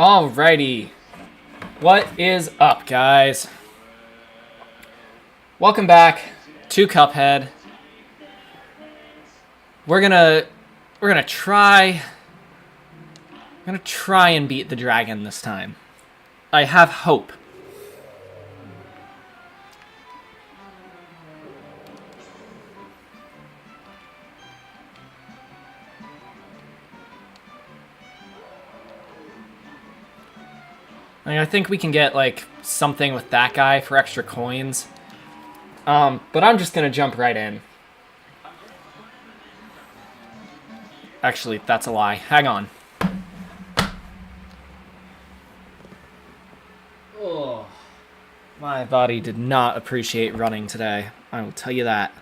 Alrighty. What is up, guys? Welcome back to Cuphead. We're gonna try and beat the dragon this time. I have hope. I think we can get, like, something with that guy for extra coins. But I'm just gonna jump right in. Actually, that's a lie. Hang on. Oh, my body did not appreciate running today. I will tell you that.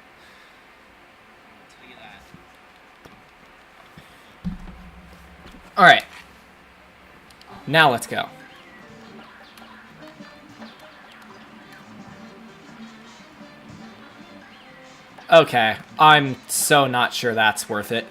Alright. Now let's go. Okay, I'm so not sure that's worth it.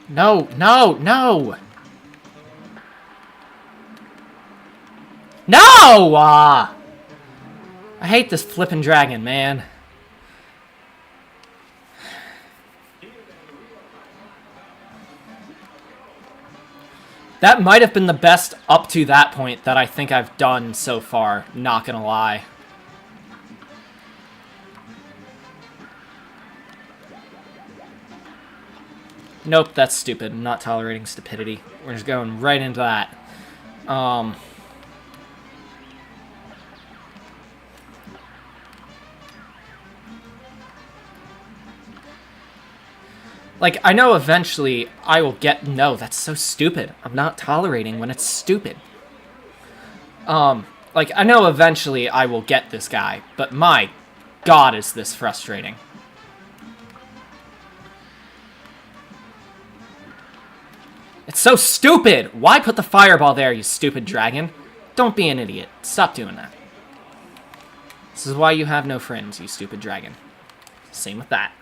No, no, no! No! I hate this flippin' dragon, man. That might have been the best up to that point that I think I've done so far, not gonna lie. Nope, that's stupid. I'm not tolerating stupidity. We're just going right into that. Like, I know eventually I will get... No, that's so stupid. I'm not tolerating when it's stupid. Like, I know eventually I will get this guy, but my God, is this frustrating. It's so stupid! Why put the fireball there, you stupid dragon? Don't be an idiot. Stop doing that. This is why you have no friends, you stupid dragon. Same with that.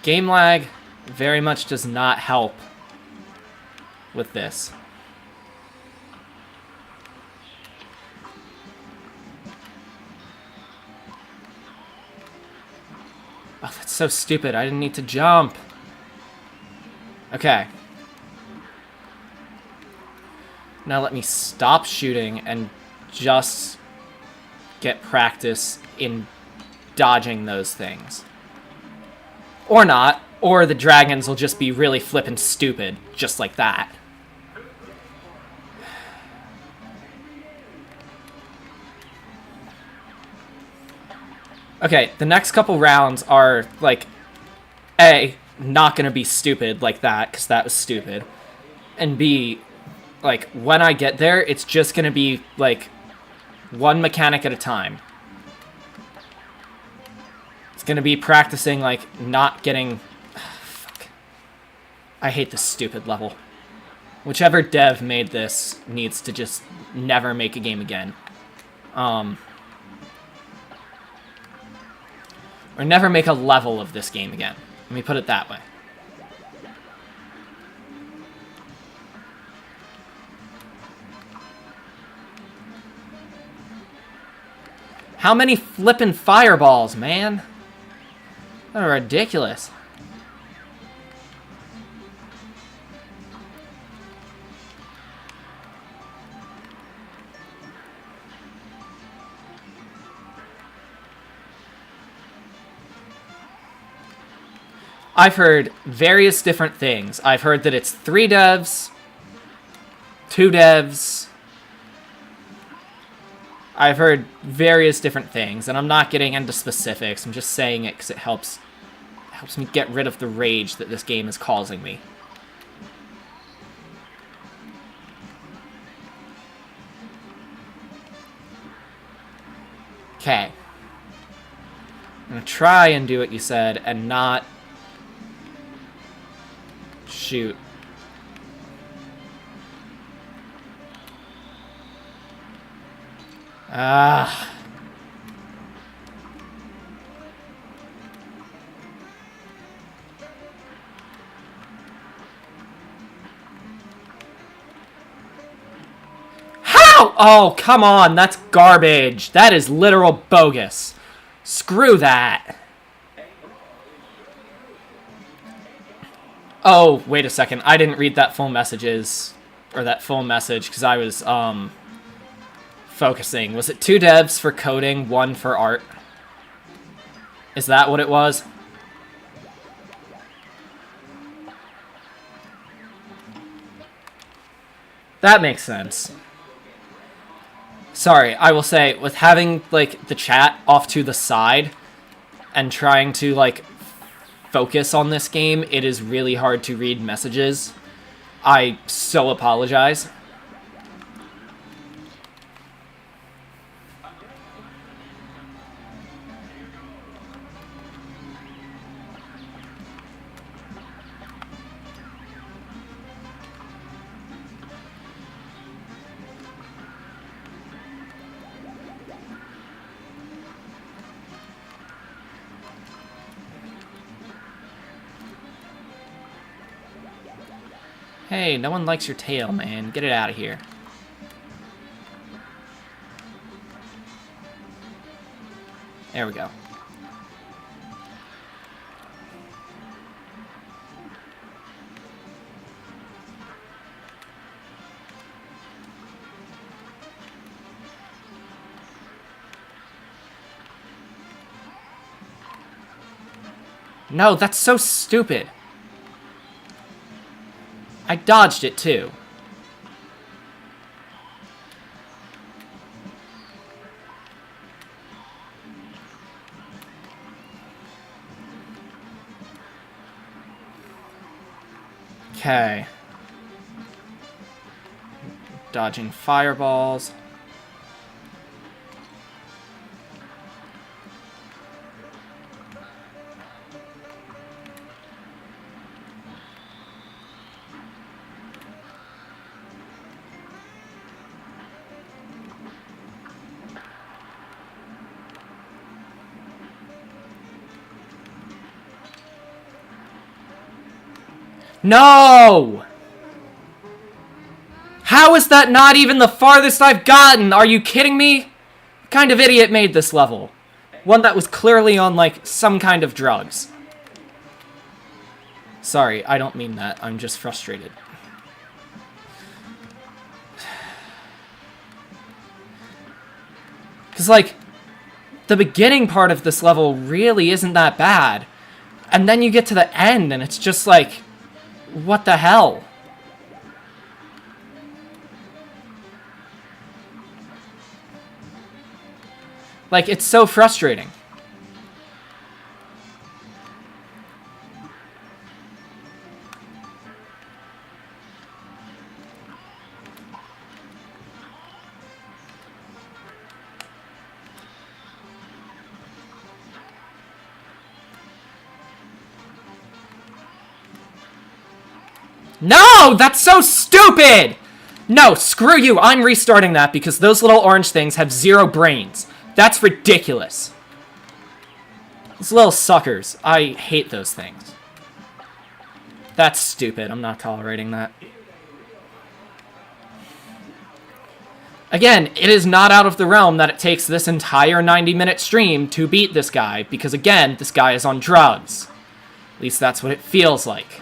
Game lag very much does not help with this. Oh, that's so stupid. I didn't need to jump. Okay. Now let me stop shooting and just get practice in dodging those things. Or not, or the dragons will just be really flippin' stupid, just like that. Okay, the next couple rounds are, like, A, not gonna be stupid like that, because that was stupid. And B, like, when I get there, it's just gonna be, like, One mechanic at a time. It's gonna be practicing, like, not getting... Fuck. I hate this stupid level. Whichever dev made this needs to just never make a game again. Or never make a level of this game again. Let me put it that way. How many flippin' fireballs, man? They're ridiculous. I've heard various different things. I've heard that it's 3 devs, 2 devs. I've heard various different things, and I'm not getting into specifics. I'm just saying it because it helps me get rid of the rage that this game is causing me. Okay. I'm gonna try and do what you said and not shoot. Ah. How? Oh, come on. That's garbage. That is literal bogus. Screw that. Oh, wait a second. I didn't read that full message because I was, focusing. Was it 2 devs for coding, 1 for art? Is that what it was? That makes sense. Sorry, I will say, with having, like, the chat off to the side and trying to, like, focus on this game, it is really hard to read messages. I so apologize. Hey, no one likes your tail, man. Get it out of here. There we go. No, that's so stupid. I dodged it, too. Okay. Dodging fireballs. No! How is that not even the farthest I've gotten? Are you kidding me? What kind of idiot made this level? One that was clearly on, like, some kind of drugs. Sorry, I don't mean that. I'm just frustrated. Because, like, the beginning part of this level really isn't that bad. And then you get to the end, and it's just like... What the hell? Like, it's so frustrating. No! That's so stupid! No, screw you. I'm restarting that because those little orange things have 0 brains. That's ridiculous. Those little suckers. I hate those things. That's stupid. I'm not tolerating that. Again, it is not out of the realm that it takes this entire 90-minute stream to beat this guy, because again, this guy is on drugs. At least that's what it feels like.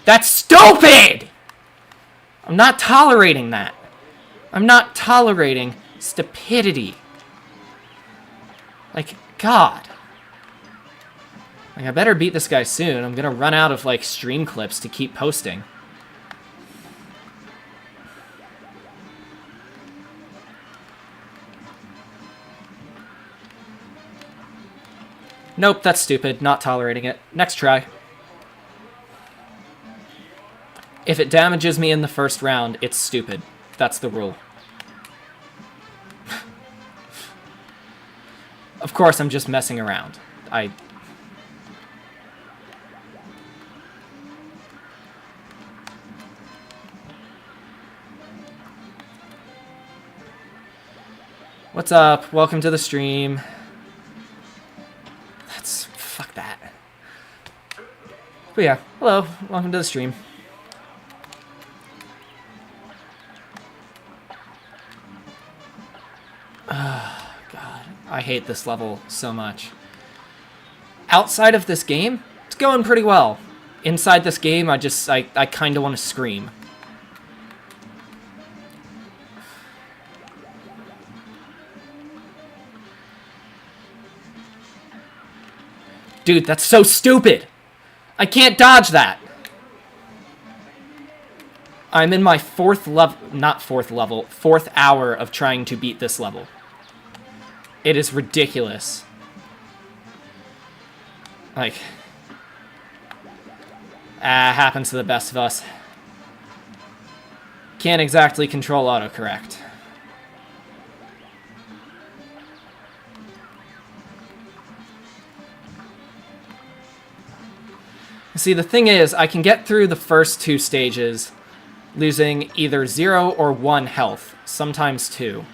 That's stupid! I'm not tolerating that. I'm not tolerating stupidity. Like, God. Like, I better beat this guy soon. I'm gonna run out of, like, stream clips to keep posting. Nope, that's stupid. Not tolerating it. Next try. If it damages me in the first round, it's stupid. That's the rule. Of course, I'm just messing around. What's up? Welcome to the stream. Fuck that. But yeah, hello. Welcome to the stream. Oh, God. I hate this level so much. Outside of this game, it's going pretty well. Inside this game, I kind of want to scream. Dude, that's so stupid! I can't dodge that! I'm in my fourth hour of trying to beat this level. It is ridiculous. Like, happens to the best of us. Can't exactly control autocorrect. See, the thing is, I can get through the first 2 stages losing either 0 or 1 health, sometimes 2.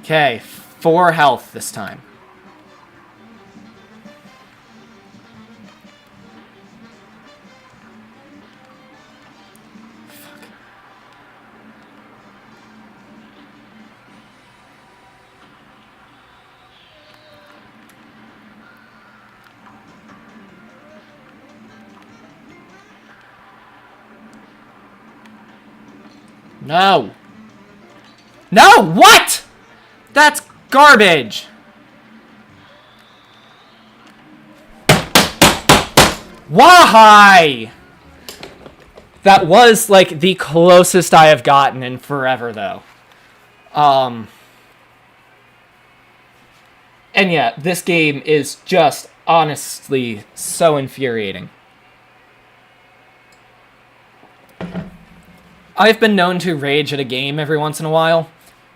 Okay, 4 health this time. Fuck. No! No! What?! That's garbage! Why? That was, like, the closest I have gotten in forever, though. And yeah, this game is just, honestly, so infuriating. I've been known to rage at a game every once in a while.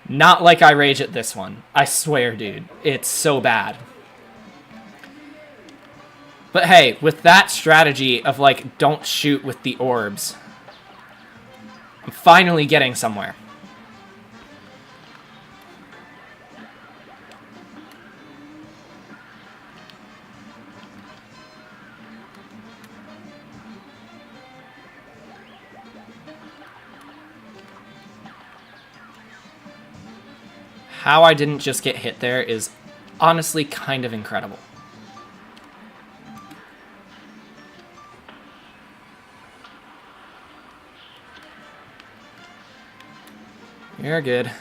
Not like I rage at this one. I swear, dude. It's so bad. But hey, with that strategy of, like, don't shoot with the orbs, I'm finally getting somewhere. How I didn't just get hit there is honestly kind of incredible. You're good.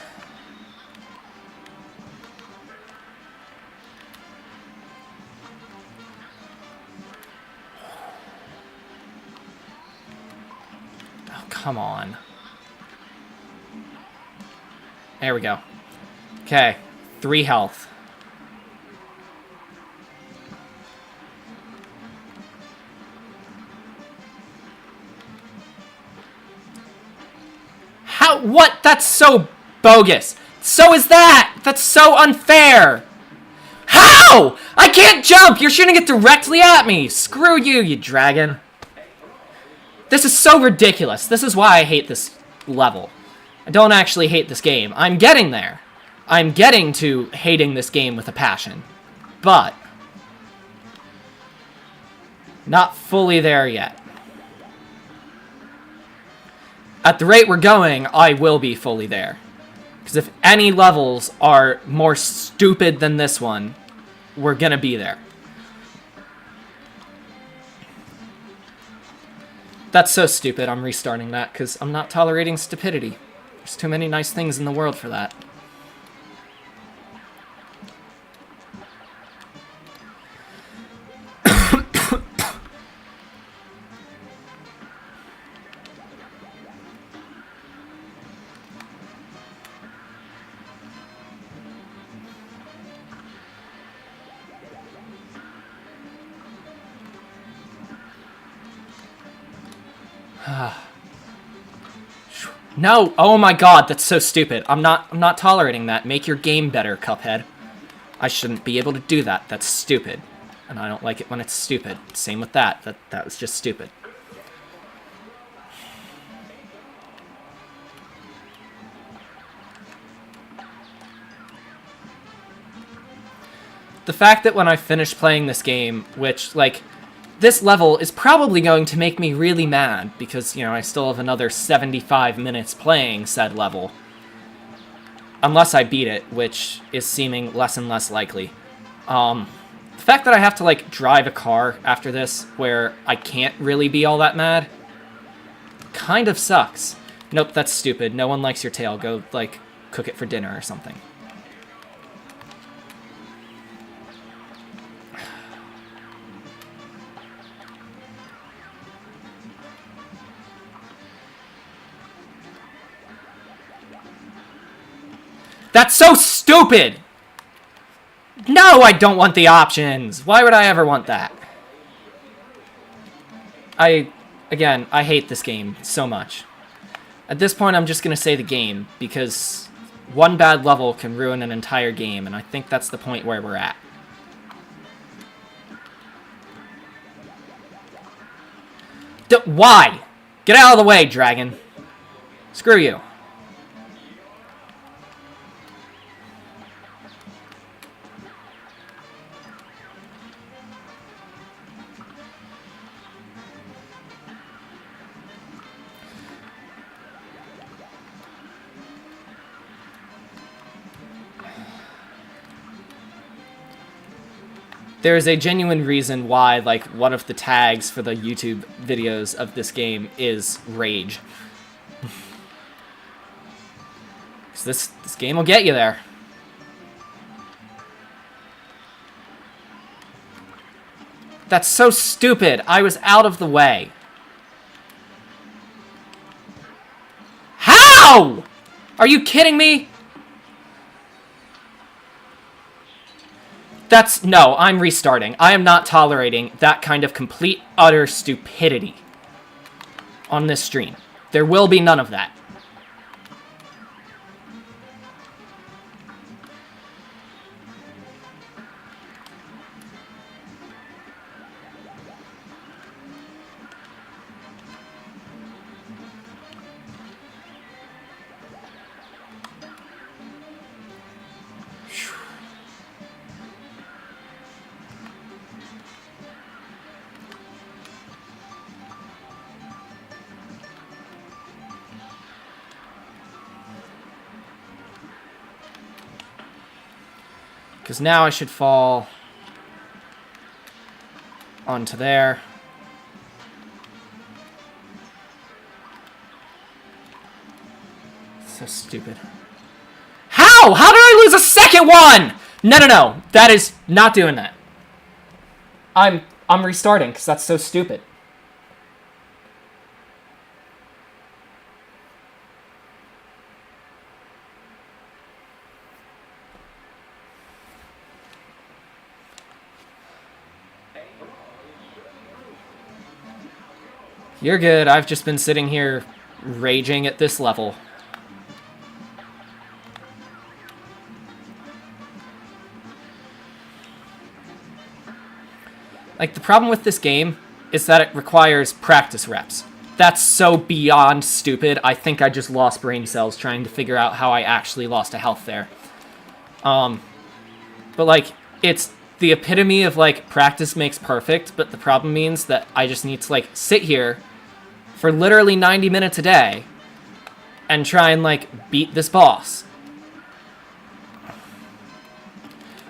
Oh, come on. There we go. Okay. 3 health. How? What? That's so bogus. So is that. That's so unfair. How? I can't jump. You're shooting it directly at me. Screw you, you dragon. This is so ridiculous. This is why I hate this level. I don't actually hate this game. I'm getting there. I'm getting to hating this game with a passion. But not fully there yet. At the rate we're going, I will be fully there. Because if any levels are more stupid than this one, we're gonna be there. That's so stupid, I'm restarting that, because I'm not tolerating stupidity. There's too many nice things in the world for that. No! Oh my god, that's so stupid. I'm not tolerating that. Make your game better, Cuphead. I shouldn't be able to do that. That's stupid. And I don't like it when it's stupid. Same with that. That was just stupid. The fact that when I finish playing this game, which, like, this level is probably going to make me really mad, because, you know, I still have another 75 minutes playing said level. Unless I beat it, which is seeming less and less likely. The fact that I have to, like, drive a car after this, where I can't really be all that mad, kind of sucks. Nope, that's stupid. No one likes your tail. Go, like, cook it for dinner or something. That's so stupid! No, I don't want the options! Why would I ever want that? Again, I hate this game so much. At this point, I'm just gonna say the game, because one bad level can ruin an entire game, and I think that's the point where we're at. Why? Get out of the way, dragon. Screw you. There is a genuine reason why, like, one of the tags for the YouTube videos of this game is rage. So this game will get you there. That's so stupid. I was out of the way. How? Are you kidding me? No, I'm restarting. I am not tolerating that kind of complete, utter stupidity on this stream. There will be none of that. Because now I should fall onto there. So stupid. How? How did I lose a second one? No, no, no. That is not doing that. I'm restarting because that's so stupid. You're good. I've just been sitting here raging at this level. Like, the problem with this game is that it requires practice reps. That's so beyond stupid. I think I just lost brain cells trying to figure out how I actually lost a health there. But, like, it's the epitome of, like, practice makes perfect, but the problem means that I just need to, like, sit here for literally 90 minutes a day and try and, like, beat this boss.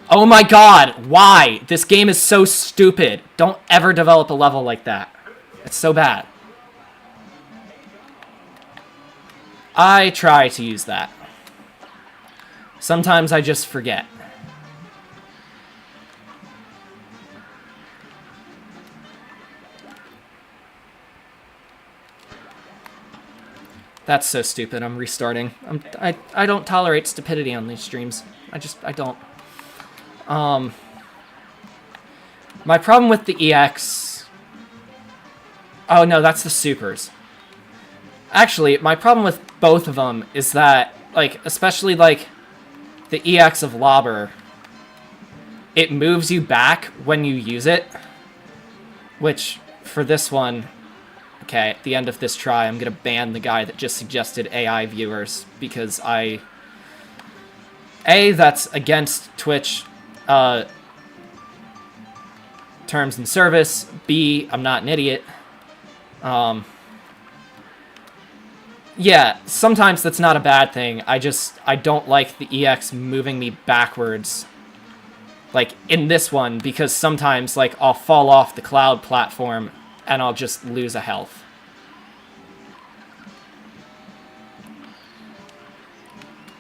Oh my god, why? This game is so stupid. Don't ever develop a level like that. It's so bad. I try to use that. Sometimes I just forget. That's so stupid. I'm restarting. I don't tolerate stupidity on these streams. I don't. My problem with the EX... Oh, no, that's the supers. Actually, my problem with both of them is that, like, especially, like, the EX of Lobber, it moves you back when you use it, which, for this one... Okay, at the end of this try, I'm gonna ban the guy that just suggested AI viewers, because A, that's against Twitch, terms and service. B, I'm not an idiot. Yeah, sometimes that's not a bad thing. I don't like the EX moving me backwards, like, in this one, because sometimes, like, I'll fall off the cloud platform and I'll just lose a health.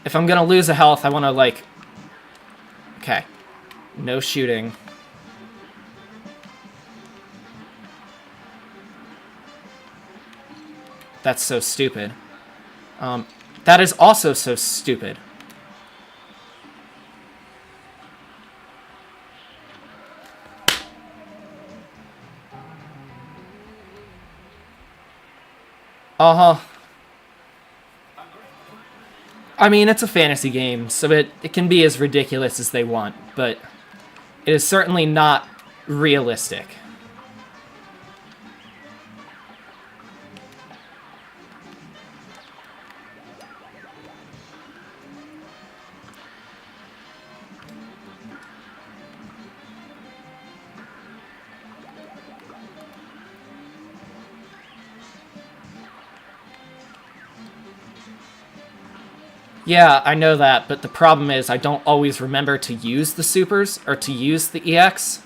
If I'm gonna lose a health, I wanna, like... Okay. No shooting. That's so stupid. That is also so stupid. Uh-huh. I mean, it's a fantasy game, so it can be as ridiculous as they want, but it is certainly not realistic. Yeah, I know that, but the problem is I don't always remember to use the supers, or to use the EX.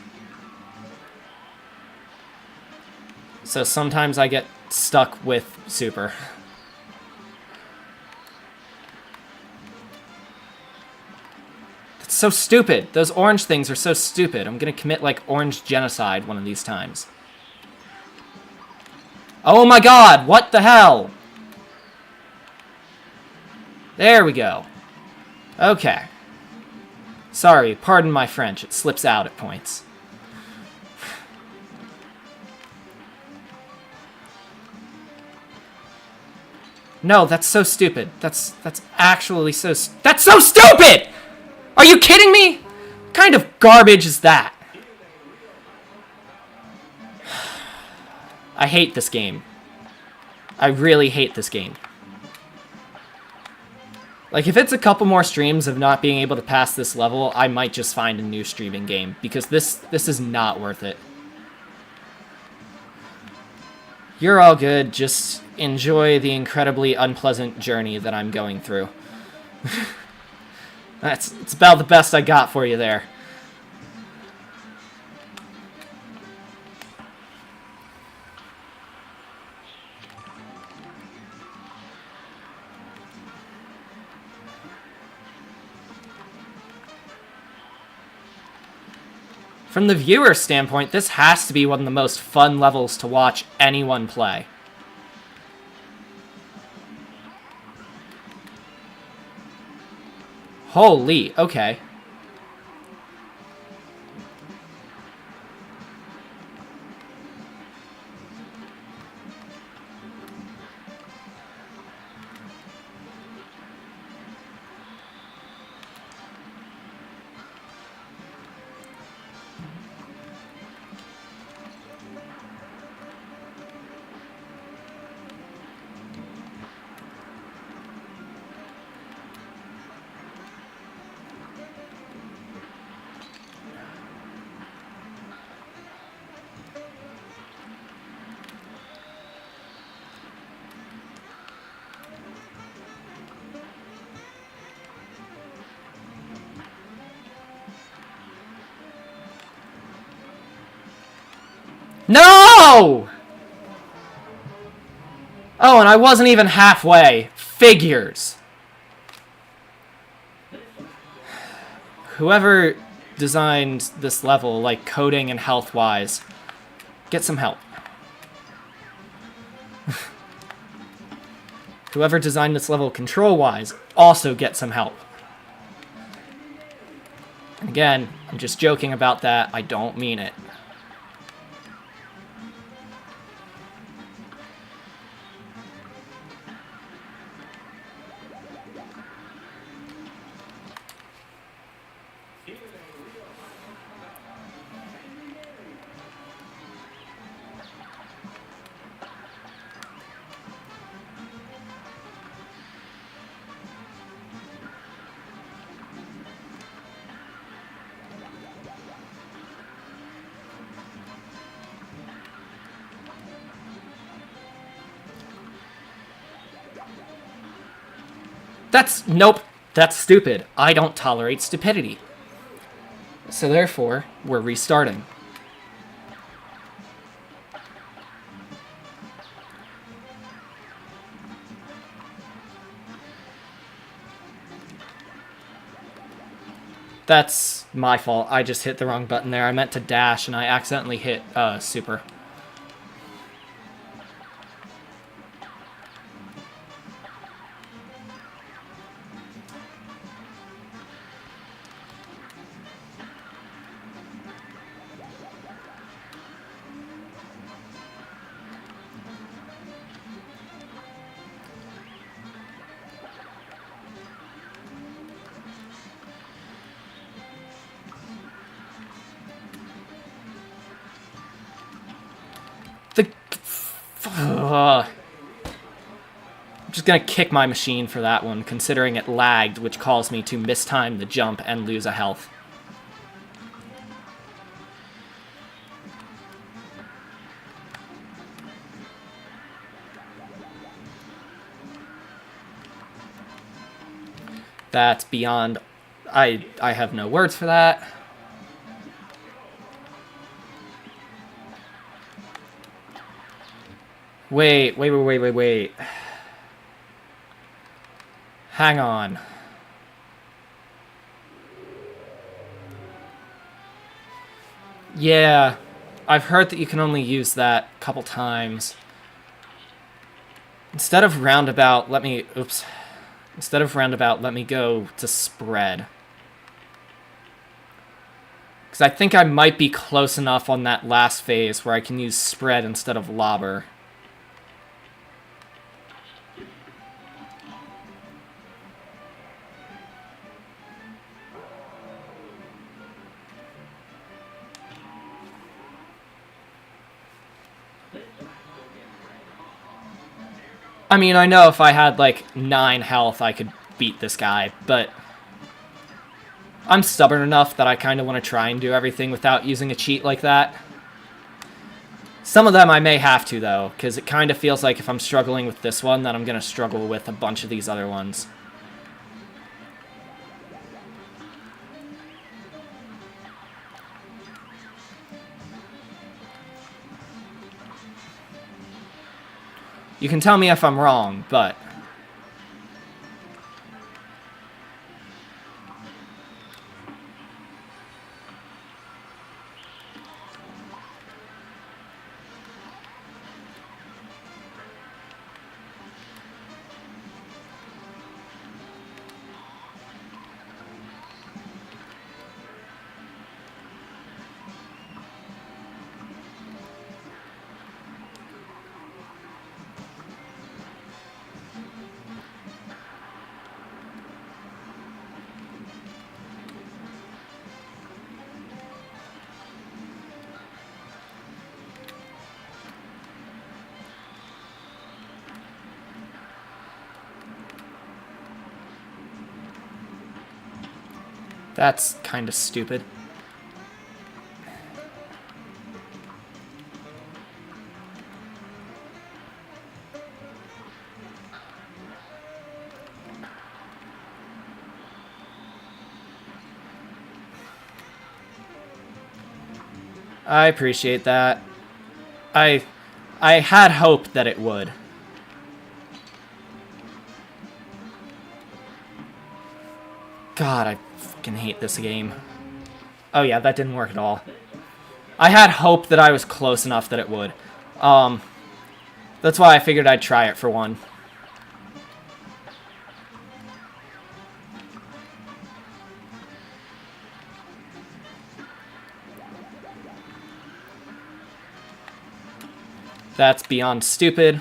So sometimes I get stuck with super. That's so stupid. Those orange things are so stupid. I'm gonna commit, like, orange genocide one of these times. Oh my god, what the hell? There we go. Okay. Sorry, pardon my French. It slips out at points. No, that's so stupid. That's actually so... That's so stupid! Are you kidding me? What kind of garbage is that? I hate this game. I really hate this game. Like, if it's a couple more streams of not being able to pass this level, I might just find a new streaming game, because this is not worth it. You're all good, just enjoy the incredibly unpleasant journey that I'm going through. It's about the best I got for you there. From the viewer standpoint, this has to be one of the most fun levels to watch anyone play. Holy, okay. No! Oh, and I wasn't even halfway. Figures. Whoever designed this level, like coding and health-wise, get some help. Whoever designed this level control-wise, also get some help. And again, I'm just joking about that. I don't mean it. Nope, that's stupid. I don't tolerate stupidity. So therefore, we're restarting. That's my fault. I just hit the wrong button there. I meant to dash and I accidentally hit super. I'm just gonna kick my machine for that one, considering it lagged, which caused me to mistime the jump and lose a health. That's beyond... I have no words for that. Wait. Hang on. Yeah, I've heard that you can only use that a couple times. Instead of roundabout, let me... Oops. Instead of roundabout, let me go to spread. Because I think I might be close enough on that last phase where I can use spread instead of lobber. I mean, I know if I had, like, 9 health, I could beat this guy, but I'm stubborn enough that I kind of want to try and do everything without using a cheat like that. Some of them I may have to, though, because it kind of feels like if I'm struggling with this one, then I'm going to struggle with a bunch of these other ones. You can tell me if I'm wrong, but... That's kind of stupid. I appreciate that. I had hope that it would. God, I fucking hate this game. Oh yeah, that didn't work at all. I had hope that I was close enough that it would. That's why I figured I'd try it for one. That's beyond stupid.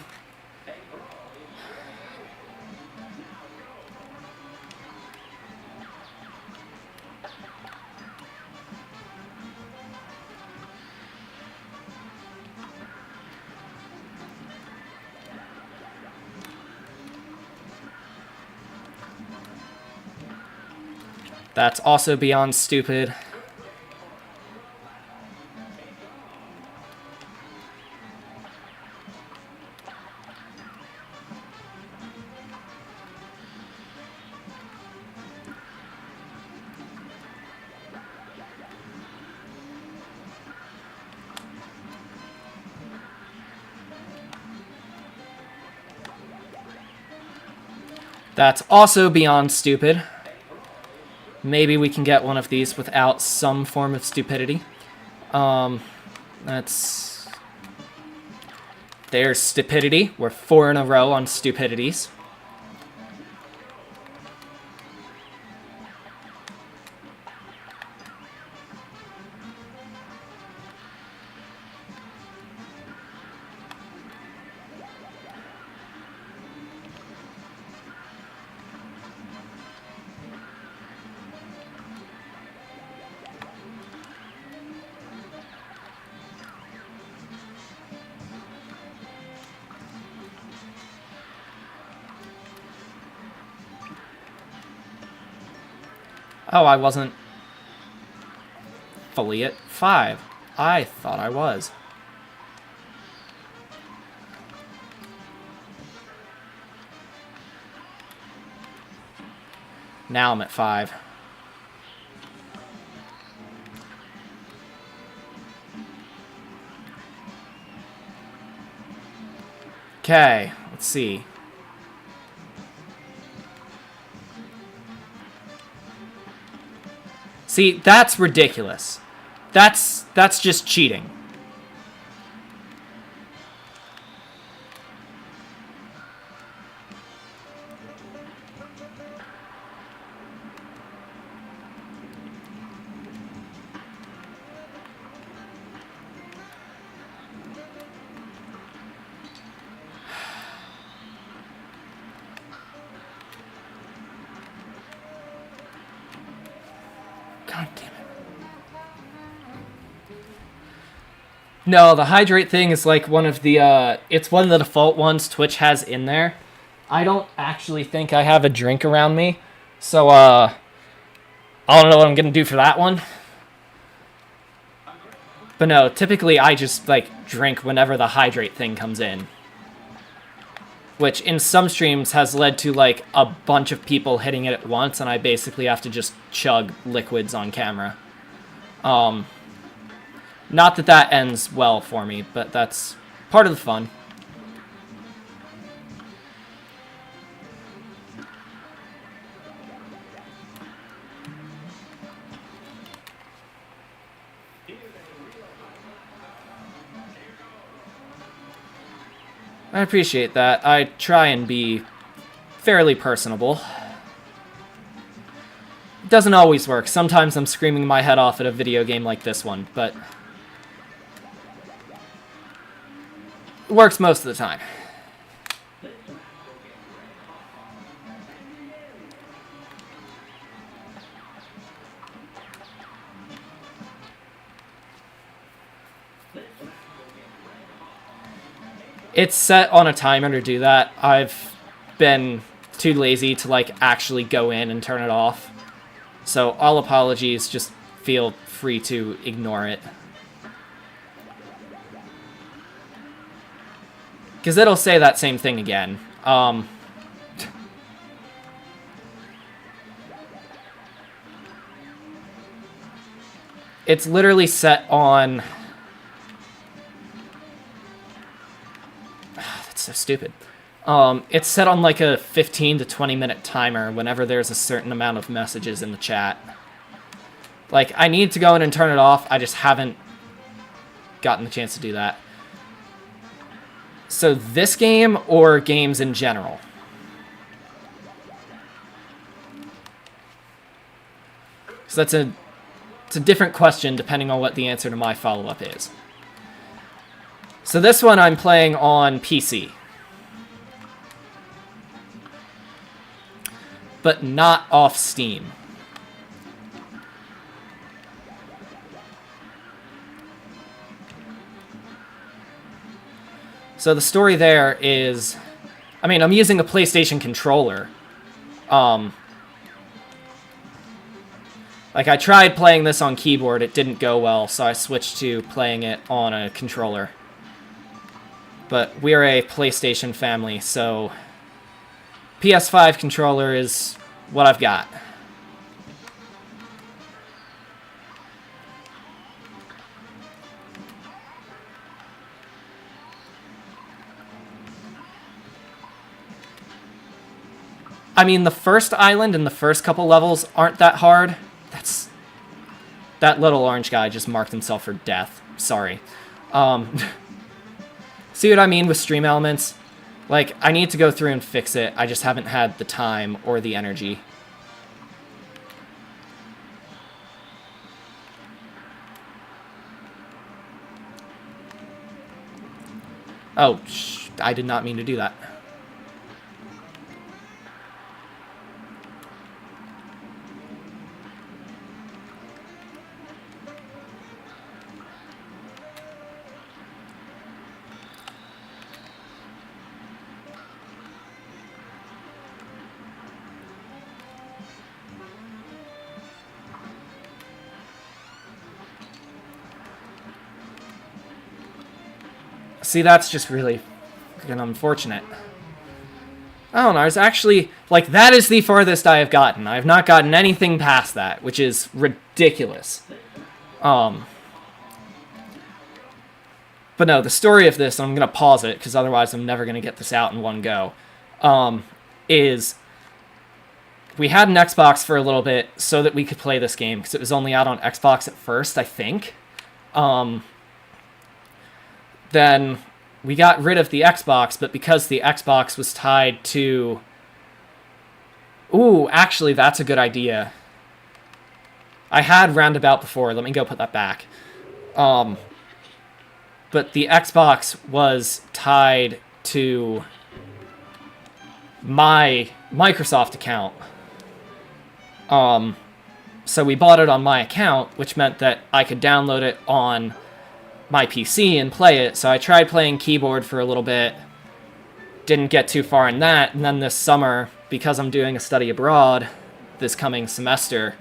That's also beyond stupid. That's also beyond stupid. Maybe we can get one of these without some form of stupidity. That's... There's stupidity. We're 4 in a row on stupidities. Oh, I wasn't fully at 5. I thought I was. Now I'm at 5. Okay, let's see. See, that's ridiculous. That's just cheating. God damn it. No, the hydrate thing is like one of the, it's one of the default ones Twitch has in there. I don't actually think I have a drink around me, so, I don't know what I'm gonna do for that one. But no, typically I just, like, drink whenever the hydrate thing comes in. Which, in some streams, has led to, like, a bunch of people hitting it at once, and I basically have to just chug liquids on camera. Not that that ends well for me, but that's part of the fun. I appreciate that. I try and be fairly personable. It doesn't always work. Sometimes I'm screaming my head off at a video game like this one, but it works most of the time. It's set on a timer to do that. I've been too lazy to, like, actually go in and turn it off. So all apologies, just feel free to ignore it. Because it'll say that same thing again. It's literally set on it's so stupid. It's set on like a 15 to 20 minute timer whenever there's a certain amount of messages in the chat. Like, I need to go in and turn it off. I just haven't gotten the chance to do that. So this game or games in general? So it's a different question depending on what the answer to my follow-up is. So this one I'm playing on PC. But not off Steam. So the story there is, I mean, I'm using a PlayStation controller. Like, I tried playing this on keyboard, it didn't go well, so I switched to playing it on a controller. But we're a PlayStation family, so PS5 controller is what I've got. I mean, the first island and the first couple levels aren't that hard. That little orange guy just marked himself for death. Sorry. See what I mean with stream elements? Like, I need to go through and fix it. I just haven't had the time or the energy. Oh, I did not mean to do that. See, that's just really freaking unfortunate. I don't know, it's actually, like, that is the farthest I have gotten. I have not gotten anything past that, which is ridiculous. But no, the story of this, and I'm going to pause it, because otherwise I'm never going to get this out in one go, is we had an Xbox for a little bit so that we could play this game, because it was only out on Xbox at first, I think. Then we got rid of the Xbox, but because the Xbox was tied to... Ooh, actually, that's a good idea. I had Roundabout before. Let me go put that back. But the Xbox was tied to my Microsoft account. So we bought it on my account, which meant that I could download it on my PC and play it. So I tried playing keyboard for a little bit, didn't get too far in that, and then this summer, because I'm doing a study abroad this coming semester,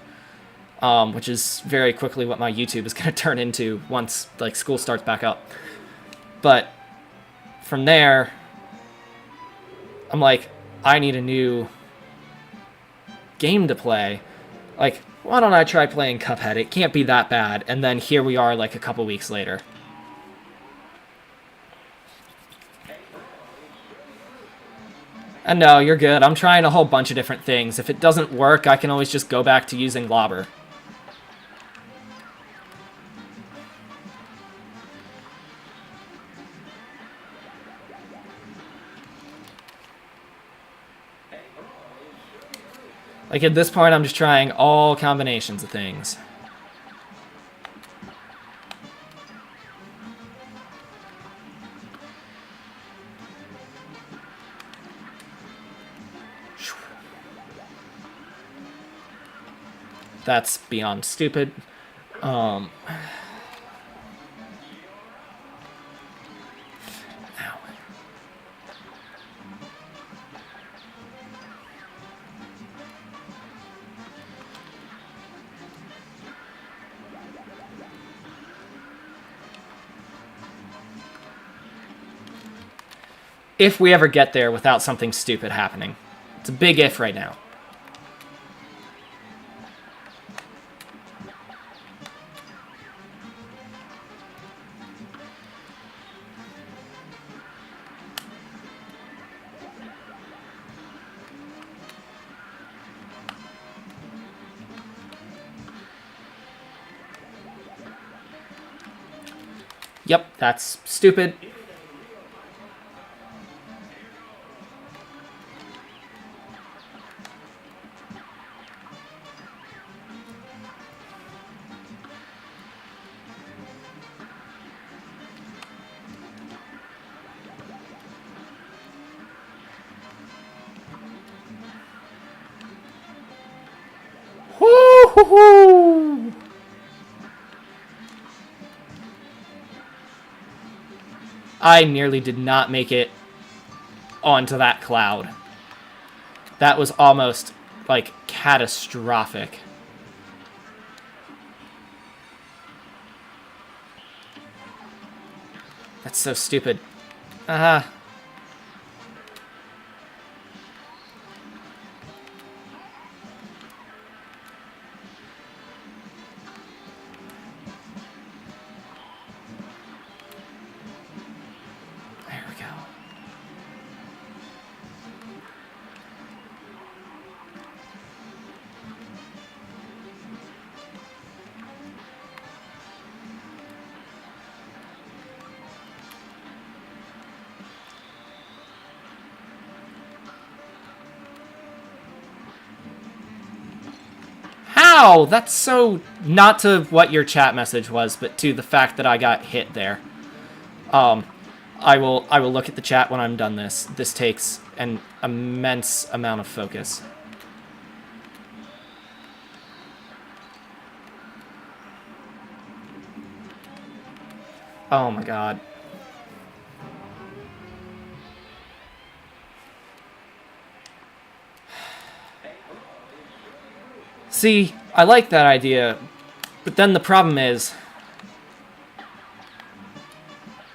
which is very quickly what my YouTube is going to turn into once like school starts back up. But from there, I'm like, I need a new game to play. Like, why don't I try playing Cuphead? It can't be that bad. And then here we are like a couple weeks later. And no, you're good. I'm trying a whole bunch of different things. If it doesn't work, I can always just go back to using Lobber. Like, at this point, I'm just trying all combinations of things. That's beyond stupid. Ow. If we ever get there without something stupid happening. It's a big if right now. Yep, that's stupid. Woo-hoo-hoo! I nearly did not make it onto that cloud. That was almost, like, catastrophic. That's so stupid. Ah. There we go. How? That's so not to what your chat message was, but to the fact that I got hit there. I will look at the chat when I'm done this. This takes an immense amount of focus. Oh my god. See, I like that idea, but then the problem is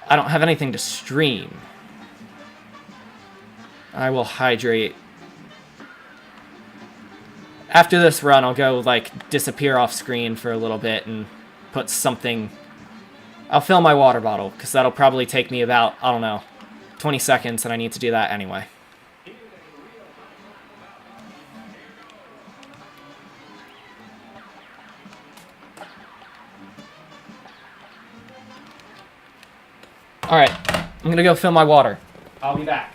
I don't have anything to stream. I will hydrate. After this run, I'll go, like, disappear off screen for a little bit and put something... I'll fill my water bottle, because that'll probably take me about, I don't know, 20 seconds, and I need to do that anyway. Alright, I'm gonna go fill my water. I'll be back.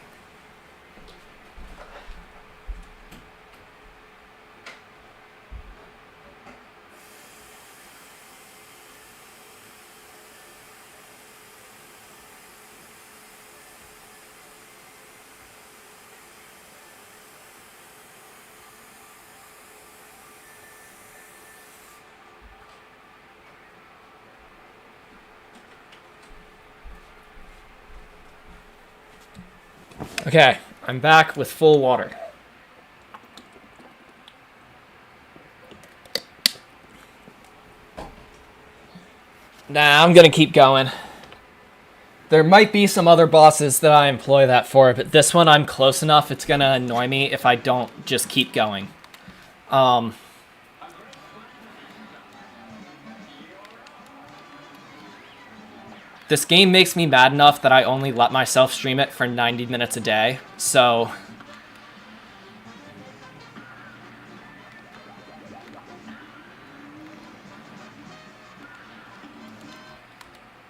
Okay, I'm back with full water. Nah, I'm gonna keep going. There might be some other bosses that I employ that for, but this one I'm close enough, it's gonna annoy me if I don't just keep going. This game makes me mad enough that I only let myself stream it for 90 minutes a day, so...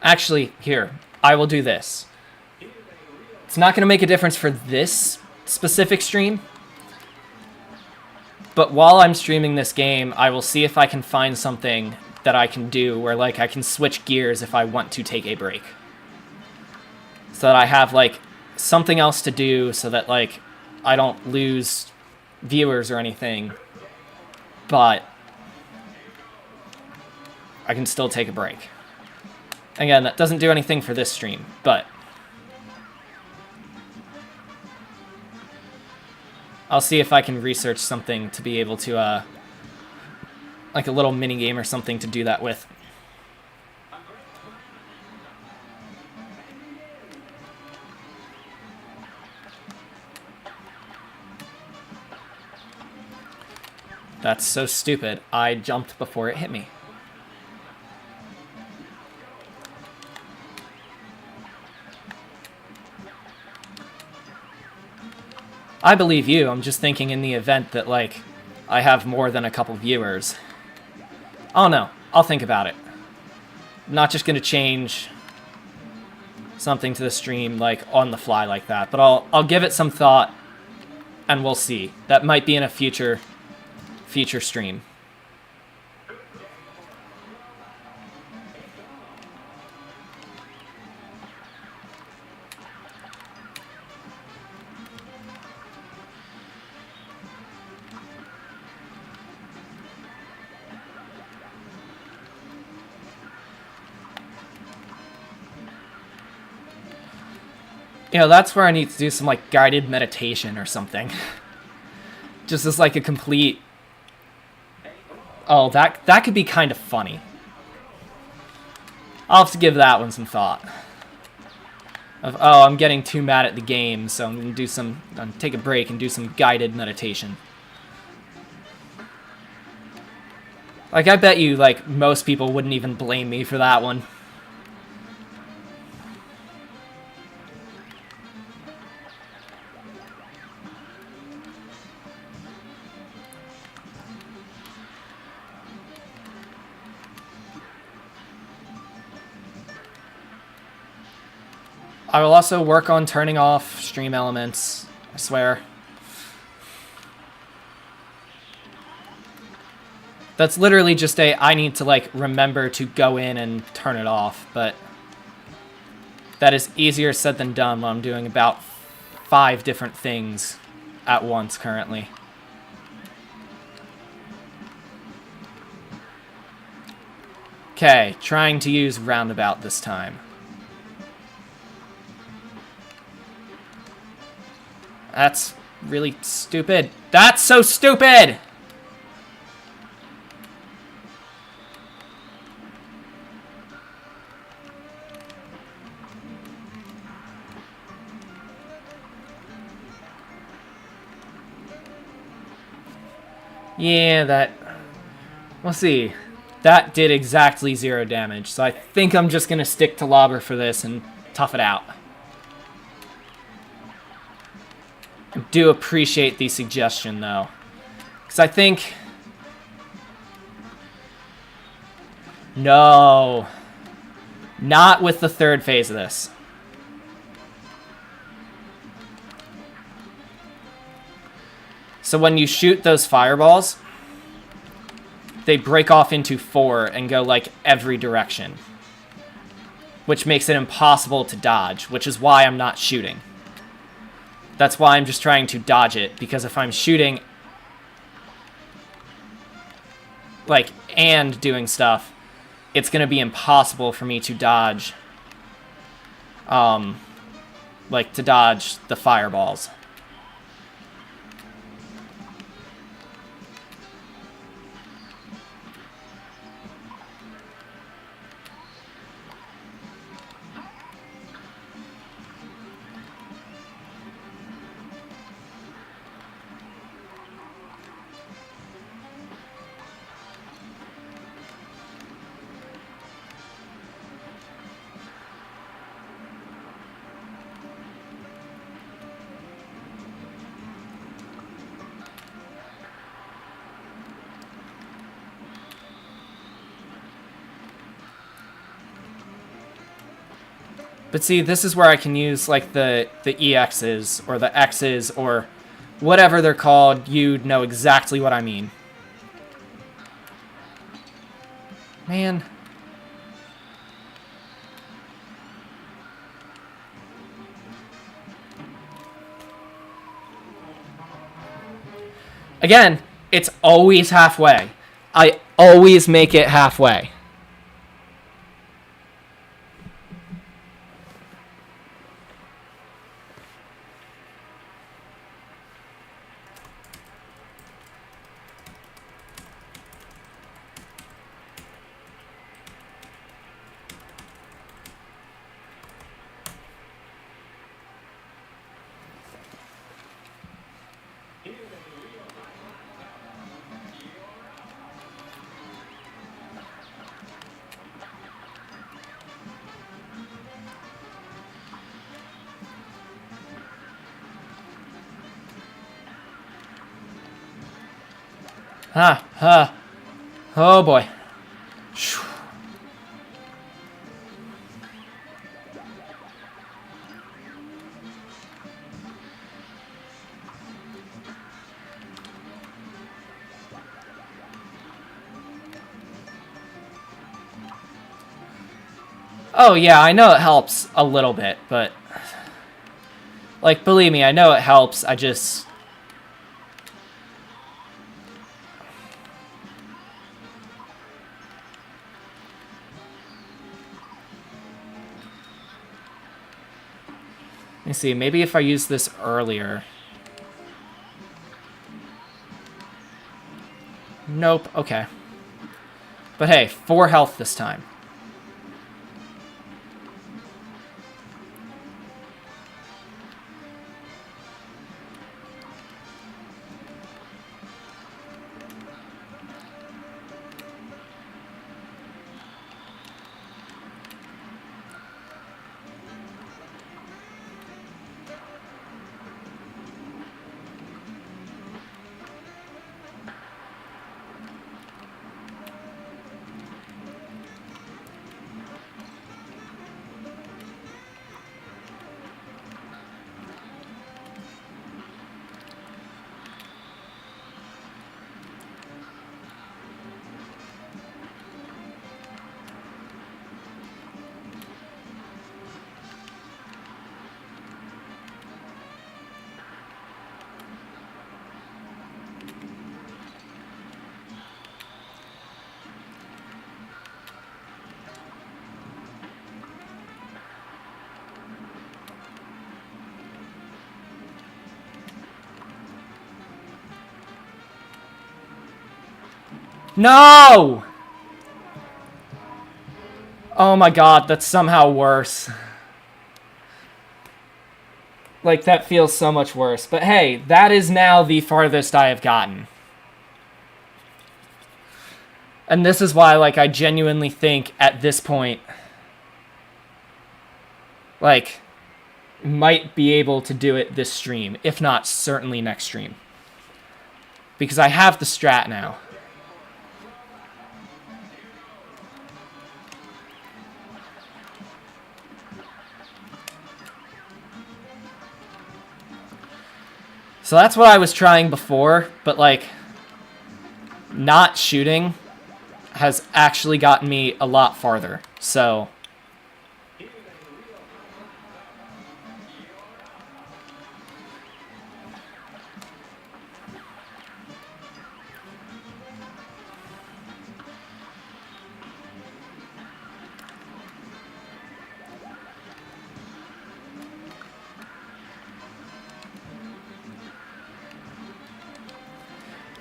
Actually, here, I will do this. It's not going to make a difference for this specific stream, but while I'm streaming this game, I will see if I can find something that I can do where, like, I can switch gears if I want to take a break. So that I have, like, something else to do so that, like, I don't lose viewers or anything, but I can still take a break. Again, that doesn't do anything for this stream, but I'll see if I can research something to be able to, like a little mini game or something to do that with. That's so stupid. I jumped before it hit me. I believe you. I'm just thinking in the event that, like, I have more than a couple viewers. Oh no, I'll think about it. I'm not just gonna change something to the stream like on the fly like that. But I'll give it some thought, and we'll see. That might be in a future stream. You know, that's where I need to do some, like, guided meditation or something. Just as, like, a complete... Oh, that could be kind of funny. I'll have to give that one some thought. Oh, I'm getting too mad at the game, so I'm going to do some... take a break and do some guided meditation. Like, I bet you, like, most people wouldn't even blame me for that one. I will also work on turning off stream elements, I swear. That's literally just I need to, like, remember to go in and turn it off, but that is easier said than done when I'm doing about 5 different things at once currently. Okay, trying to use roundabout this time. That's really stupid. That's so stupid! Yeah, that... We'll see. That did exactly 0 damage, so I think I'm just gonna stick to Lobber for this and tough it out. I do appreciate the suggestion, though. Because I think... No. Not with the 3rd phase of this. So when you shoot those fireballs, they break off into 4 and go, like, every direction. Which makes it impossible to dodge, which is why I'm not shooting. That's why I'm just trying to dodge it, because if I'm shooting, like, and doing stuff, it's going to be impossible for me to dodge, like, to dodge the fireballs. But see, this is where I can use, like, the EXs, or the Xs, or whatever they're called. You'd know exactly what I mean. Man. Again, it's always halfway. I always make it halfway. Oh boy. Oh, yeah, I know it helps a little bit, but... Like, believe me, I know it helps, I just... Let me see, maybe if I use this earlier... Nope, okay. But hey, 4 health this time. No! Oh my god, that's somehow worse. Like, that feels so much worse. But hey, that is now the farthest I have gotten. And this is why, like, I genuinely think at this point, like, might be able to do it this stream. If not, certainly next stream. Because I have the strat now. So that's what I was trying before, but, like, not shooting has actually gotten me a lot farther. So...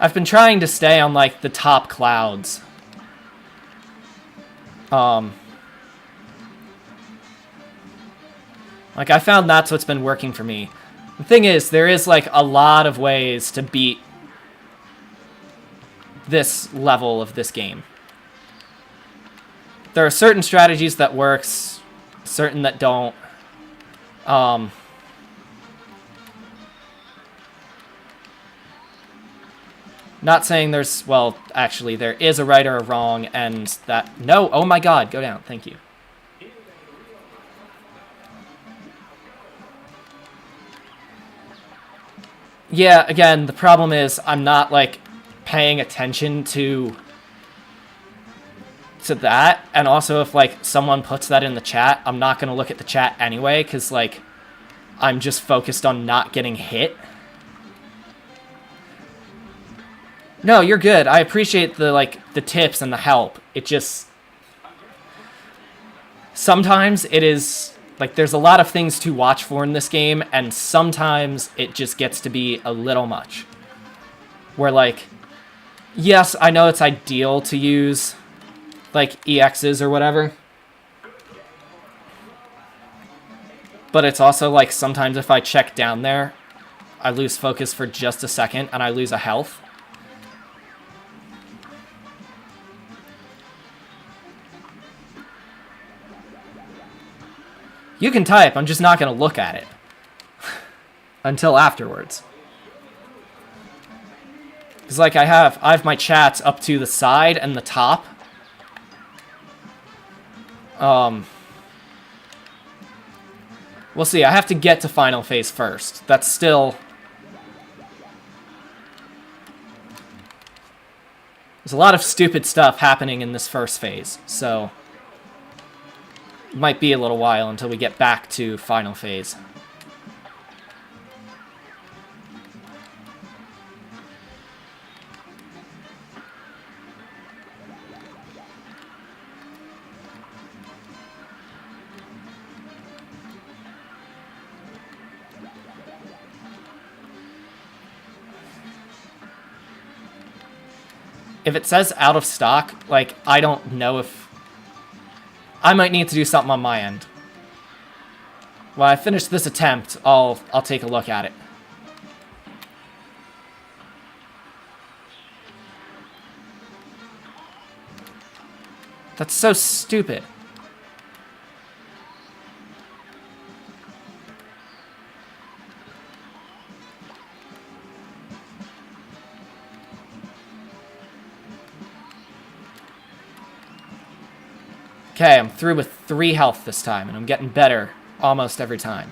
I've been trying to stay on, like, the top clouds. Like, I found that's what's been working for me. The thing is, there is, like, a lot of ways to beat this level of this game. There are certain strategies that works, certain that don't. Not saying there's, well, actually, there is a right or a wrong, and that... No! Oh my god, go down. Thank you. Yeah, again, the problem is I'm not, like, paying attention to that, and also if, like, someone puts that in the chat, I'm not gonna look at the chat anyway, because, like, I'm just focused on not getting hit. No, you're good. I appreciate the, like, the tips and the help. It just... Sometimes it is... Like, there's a lot of things to watch for in this game, and sometimes it just gets to be a little much. Where, like... Yes, I know it's ideal to use, like, EXs or whatever. But it's also, like, sometimes if I check down there, I lose focus for just a second, and I lose a health. You can type, I'm just not going to look at it. Until afterwards. Because, like, I have my chats up to the side and the top. We'll see, I have to get to final phase first. That's still... There's a lot of stupid stuff happening in this first phase, so... Might be a little while until we get back to final phase. If it says out of stock, like, I don't know if... I might need to do something on my end. When I finish this attempt, I'll take a look at it. That's so stupid. Okay, I'm through with 3 health this time, and I'm getting better almost every time.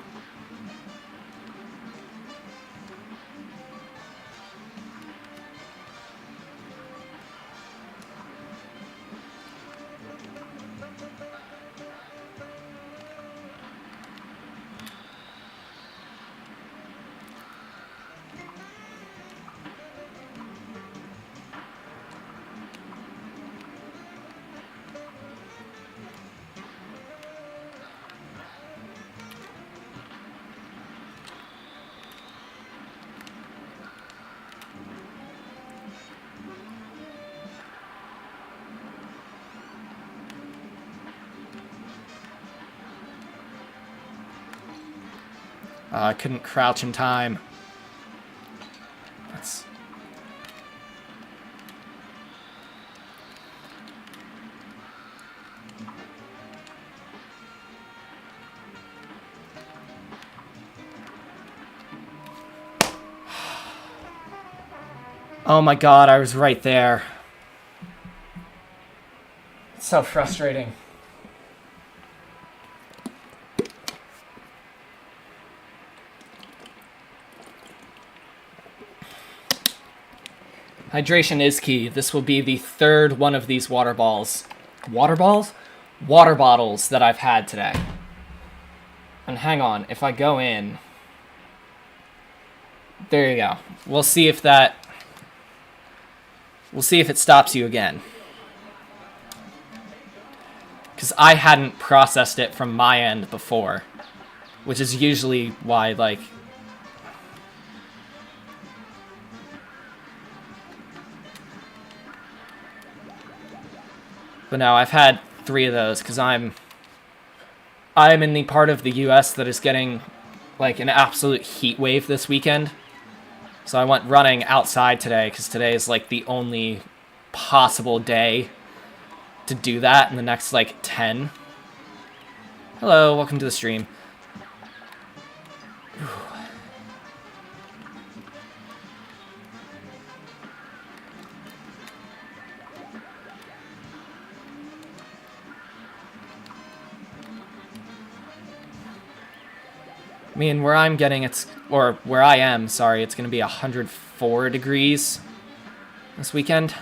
I couldn't crouch in time. That's... Oh my god, I was right there. It's so frustrating. Hydration is key. This will be the 3rd one of these water balls. Water balls? Water bottles that I've had today. And hang on, if I go in... There you go. We'll see if that... We'll see if it stops you again. Because I hadn't processed it from my end before. Which is usually why, like... But no, I've had 3 of those, because I'm in the part of the US that is getting, like, an absolute heat wave this weekend. So I went running outside today, because today is, like, the only possible day to do that in the next, like, 10. Hello, welcome to the stream. I mean, where I'm getting or where I am, sorry, it's going to be 104 degrees this weekend.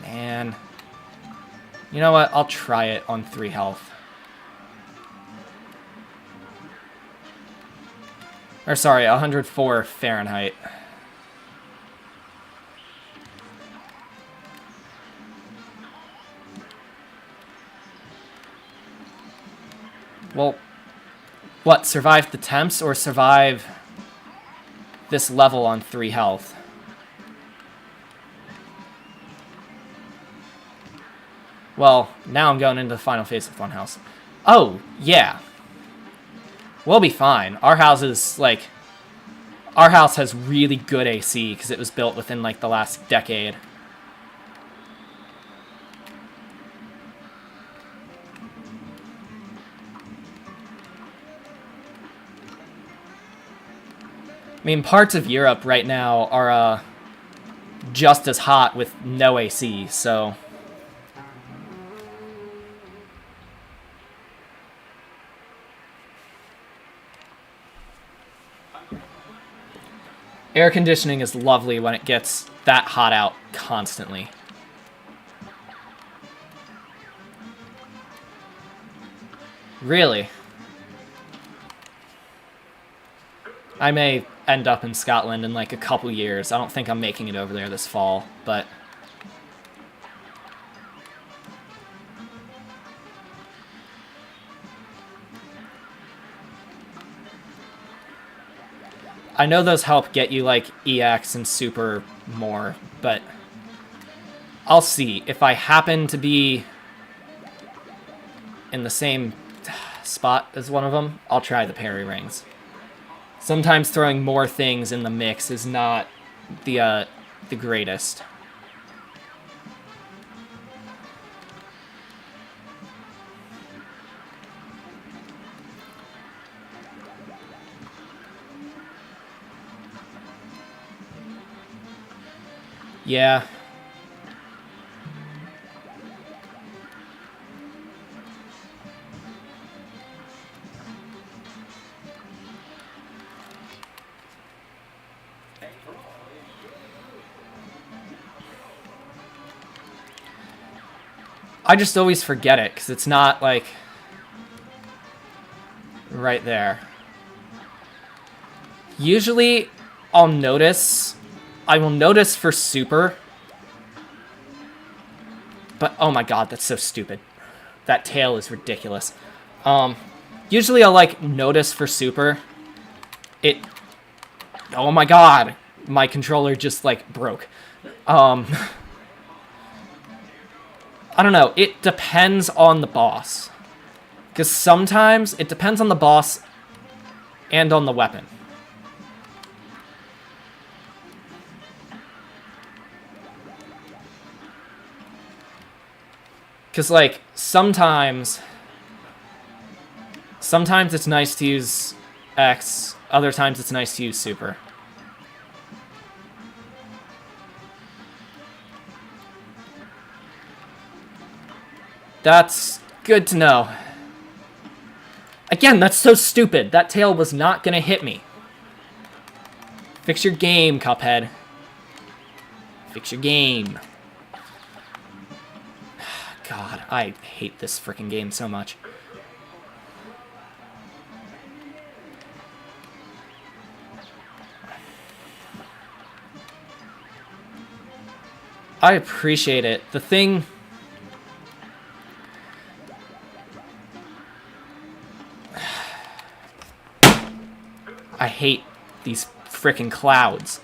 Man. You know what? I'll try it on 3 health. Or sorry, 104 Fahrenheit. Well, what, survive the temps or survive this level on 3 health? Well, now I'm going into the final phase of Funhouse. Oh, yeah. We'll be fine. Our house is, like... Our house has really good AC because it was built within, like, the last decade. I mean, parts of Europe right now are just as hot with no AC, so... Air conditioning is lovely when it gets that hot out constantly. Really? I may end up in Scotland in like a couple years. I don't think I'm making it over there this fall, but... I know those help get you like EX and Super more, but I'll see. If I happen to be in the same spot as one of them, I'll try the parry rings. Sometimes throwing more things in the mix is not the greatest. Yeah. I just always forget it, because it's not, like, right there. Usually, I will notice for Super, but, oh my god, that's so stupid. That tail is ridiculous. Usually I'll, like, notice for Super. Oh my god, my controller just, like, broke. I don't know, it depends on the boss. Because sometimes it depends on the boss and on the weapon. Because, like, sometimes it's nice to use X, other times it's nice to use Super. That's good to know. Again, that's so stupid. That tail was not gonna hit me. Fix your game, Cuphead. Fix your game. God, I hate this freaking game so much. I appreciate it. The thing... I hate these frickin' clouds.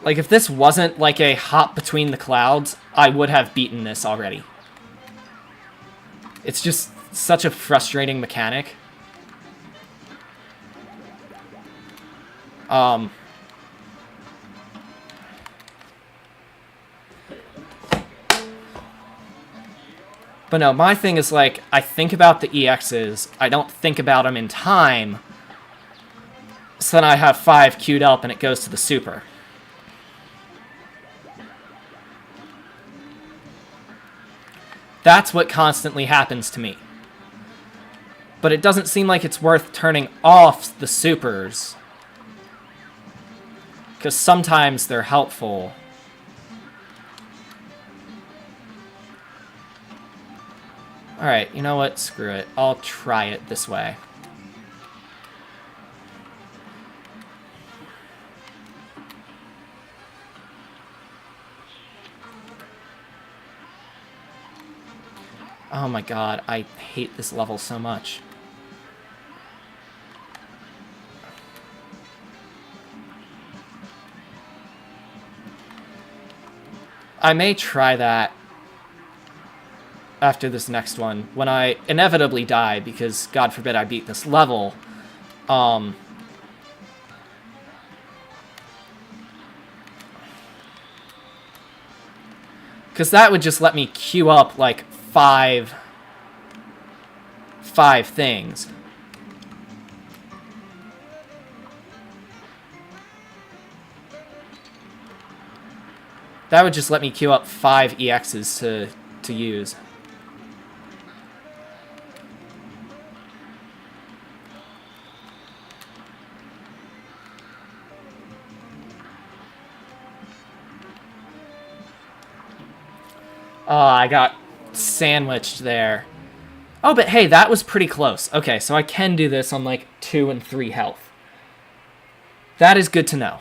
Like, if this wasn't like a hop between the clouds, I would have beaten this already. It's just such a frustrating mechanic. But no, my thing is, like, I think about the EXs, I don't think about them in time, so then I have 5 queued up and it goes to the Super. That's what constantly happens to me. But it doesn't seem like it's worth turning off the Supers, because sometimes they're helpful. Alright, you know what? Screw it. I'll try it this way. Oh my god, I hate this level so much. I may try that after this next one, when I inevitably die, because God forbid I beat this level. Because that would just let me queue up, like, five things. That would just let me queue up 5 EXs to use. Oh, I got sandwiched there. Oh, but hey, that was pretty close. Okay, so I can do this on like 2 and 3 health. That is good to know.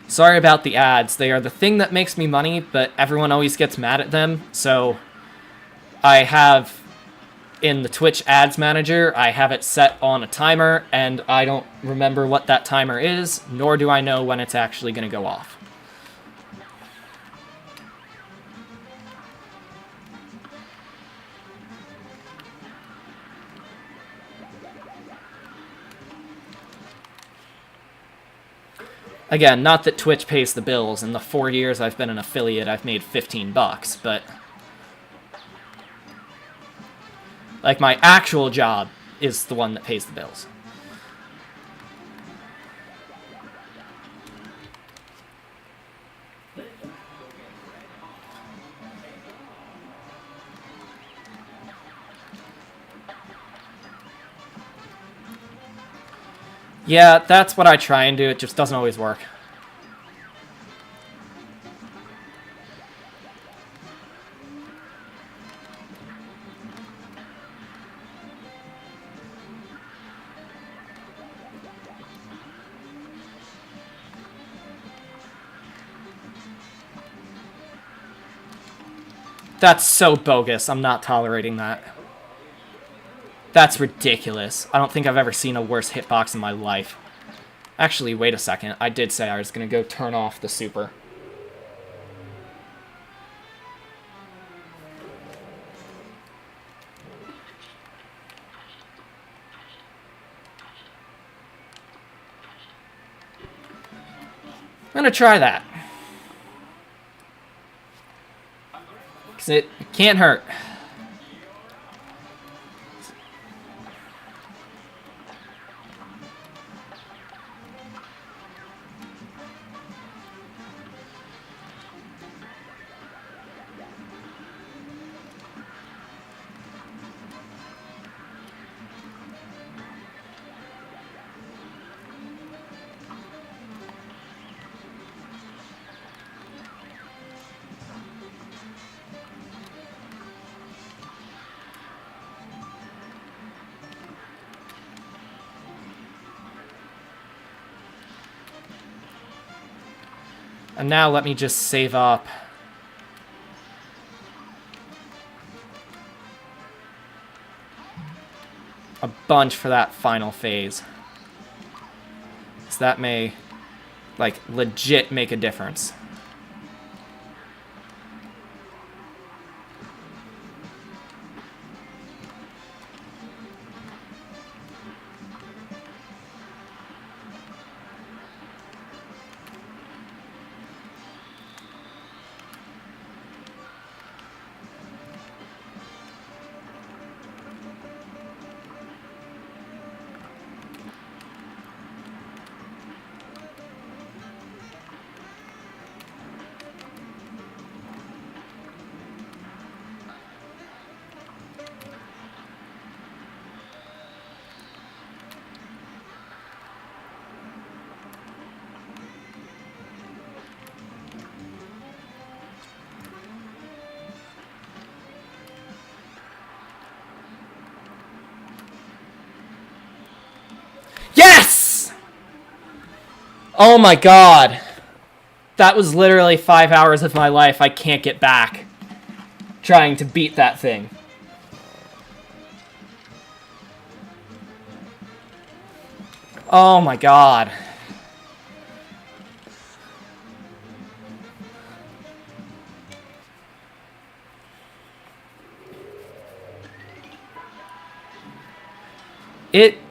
Sorry about the ads. They are the thing that makes me money, but everyone always gets mad at them. So I have, in the Twitch ads manager, I have it set on a timer, and I don't remember what that timer is, nor do I know when it's actually going to go off. Again, not that Twitch pays the bills. In the 4 years I've been an affiliate, I've made $15, but like my actual job is the one that pays the bills. Yeah, that's what I try and do. It just doesn't always work. That's so bogus. I'm not tolerating that. That's ridiculous. I don't think I've ever seen a worse hitbox in my life. Actually, wait a second. I did say I was going to go turn off the super. I'm going to try that. Because it can't hurt. And now let me just save up. A bunch for that final phase. So that may, like, legit make a difference. Yes! Oh my god. That was literally 5 hours of my life I can't get back trying to beat that thing. Oh my god.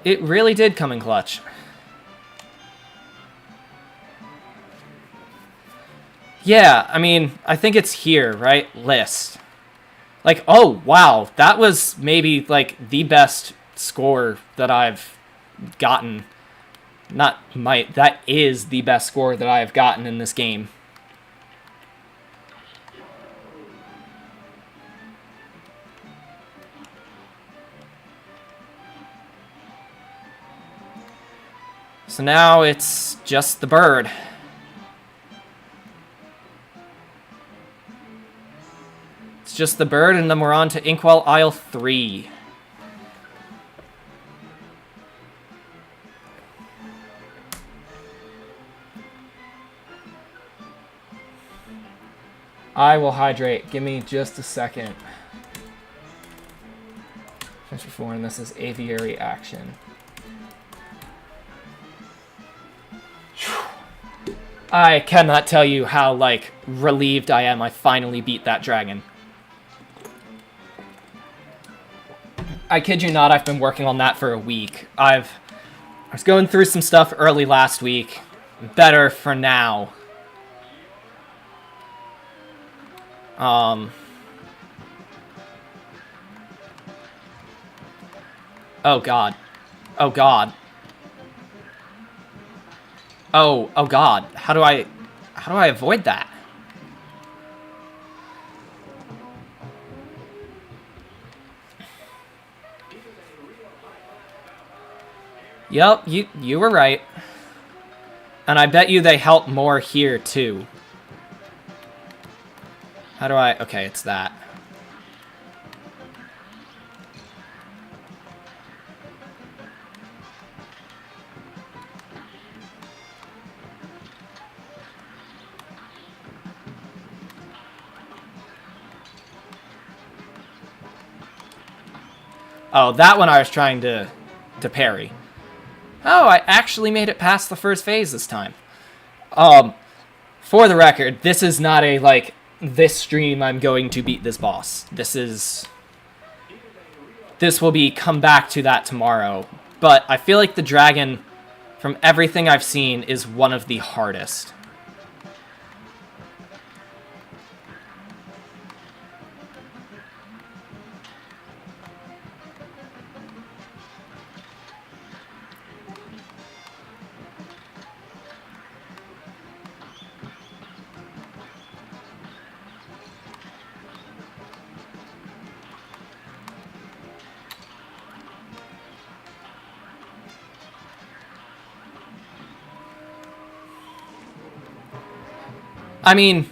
It really did come in clutch. Yeah, I mean, I think it's here, right? List. Like, oh, wow. That was maybe, like, the best score that I've gotten. That is the best score that I have gotten in this game. So now it's just the bird. It's just the bird, and then we're on to Inkwell Isle 3. I will hydrate. Give me just a second. Finish before, and this is Aviary Action. I cannot tell you how, like, relieved I am I finally beat that dragon. I kid you not, I've been working on that for a week. I was going through some stuff early last week. Better for now. Oh god. Oh god. Oh god. How do I avoid that? Yep, you were right. And I bet you they help more here too. How do I... Okay, it's that. Oh, that one I was trying to parry. Oh, I actually made it past the first phase this time. For the record, this is not a, like, this stream I'm going to beat this boss. This will be come back to that tomorrow. But I feel like the dragon, from everything I've seen, is one of the hardest. I mean,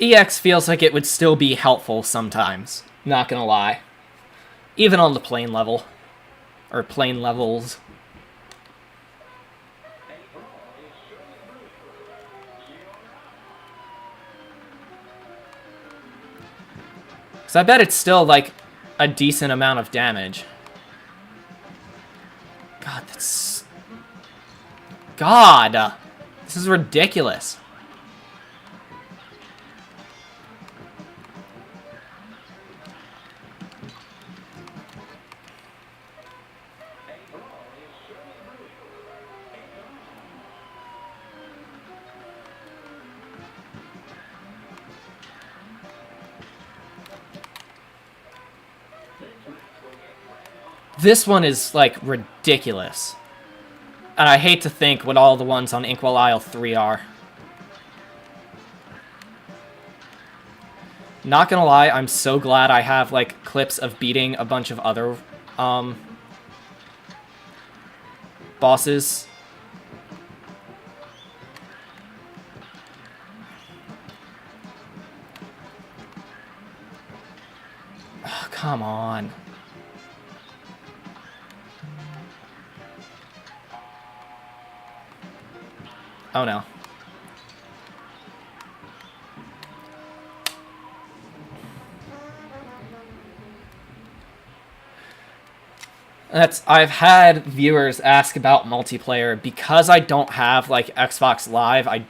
EX feels like it would still be helpful sometimes, not gonna lie. Even on the plane level. Or plane levels. So I bet it's still, like, a decent amount of damage. God, that's... God! This is ridiculous. This one is, like, ridiculous. And I hate to think what all the ones on Inkwell Isle 3 are. Not gonna lie, I'm so glad I have, like, clips of beating a bunch of other, bosses. Oh, come on. Oh no. I've had viewers ask about multiplayer. Because I don't have, like, Xbox Live, I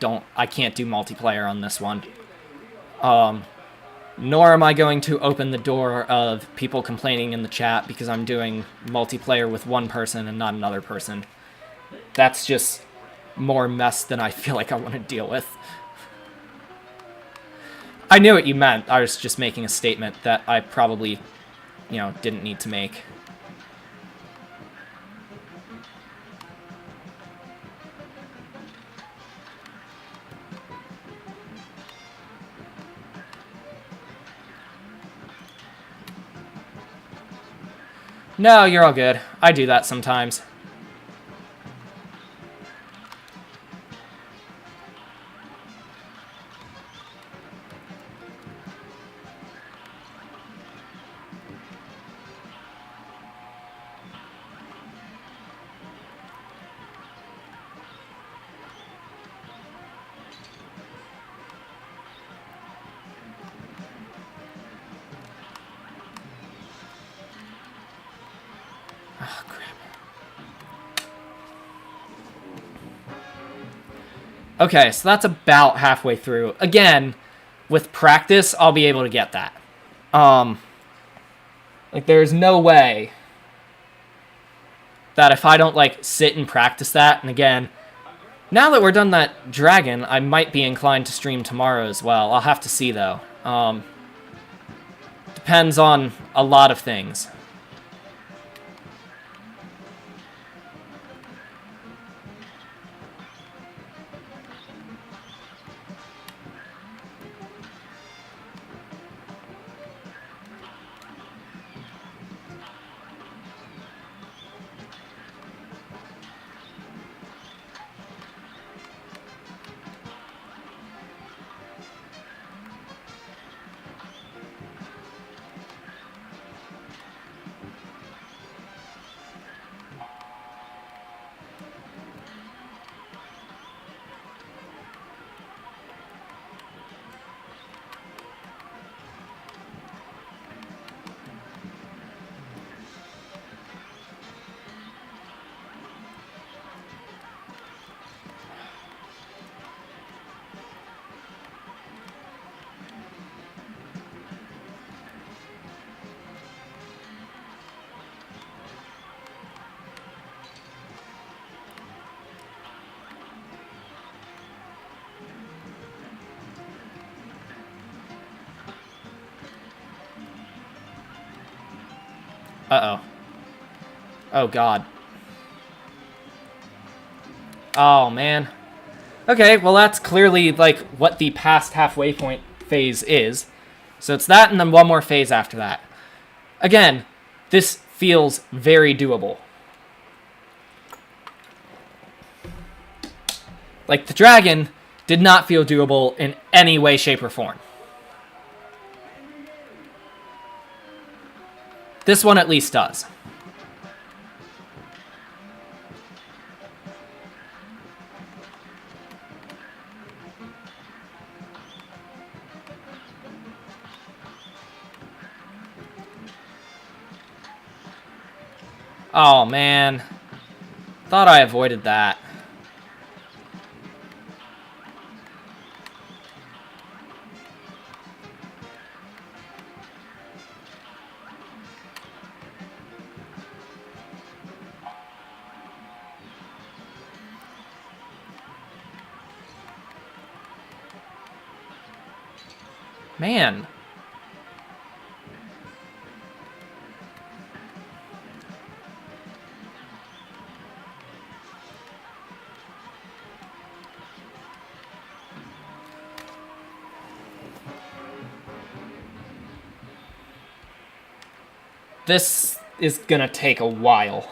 can't do multiplayer on this one. Nor am I going to open the door of people complaining in the chat because I'm doing multiplayer with one person and not another person. That's just more mess than I feel like I want to deal with. I knew what you meant. I was just making a statement that I probably, you know, didn't need to make. No, you're all good. I do that sometimes. Okay, so that's about halfway through. Again, with practice, I'll be able to get that. Like, there's no way that if I don't, like, sit and practice that, and again, now that we're done that dragon, I might be inclined to stream tomorrow as well. I'll have to see, though. Depends on a lot of things. Uh-oh. Oh, God. Oh, man. Okay, well, that's clearly, like, what the past halfway point phase is. So it's that and then one more phase after that. Again, this feels very doable. Like, the dragon did not feel doable in any way, shape, or form. This one at least does. Oh, man. Thought I avoided that. Man. This is gonna take a while.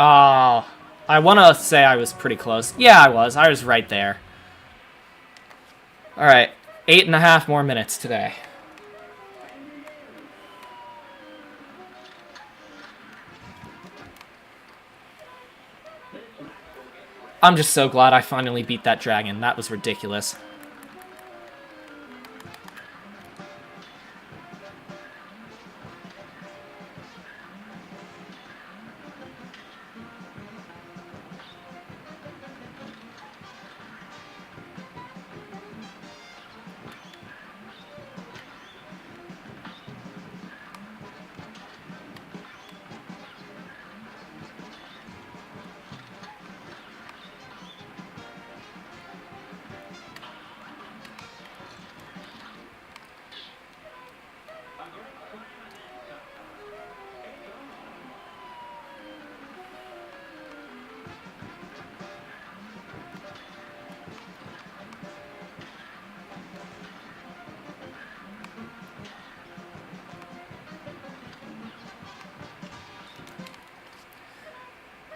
Oh, I want to say I was pretty close. Yeah, I was. I was right there. All right, 8.5 more minutes today. I'm just so glad I finally beat that dragon. That was ridiculous.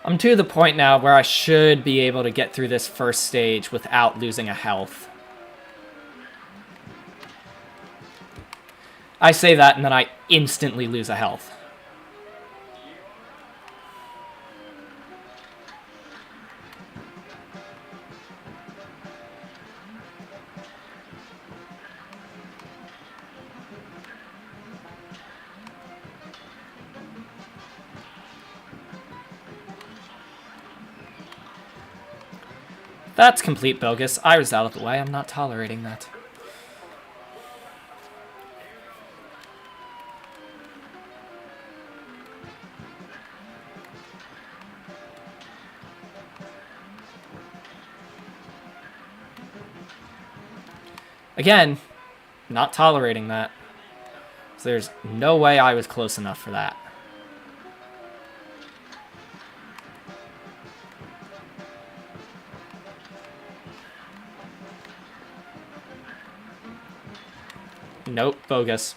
I'm to the point now where I should be able to get through this first stage without losing a health. I say that and then I instantly lose a health. That's complete bogus. I was out of the way. I'm not tolerating that. Again, not tolerating that. So there's no way I was close enough for that. Nope, bogus.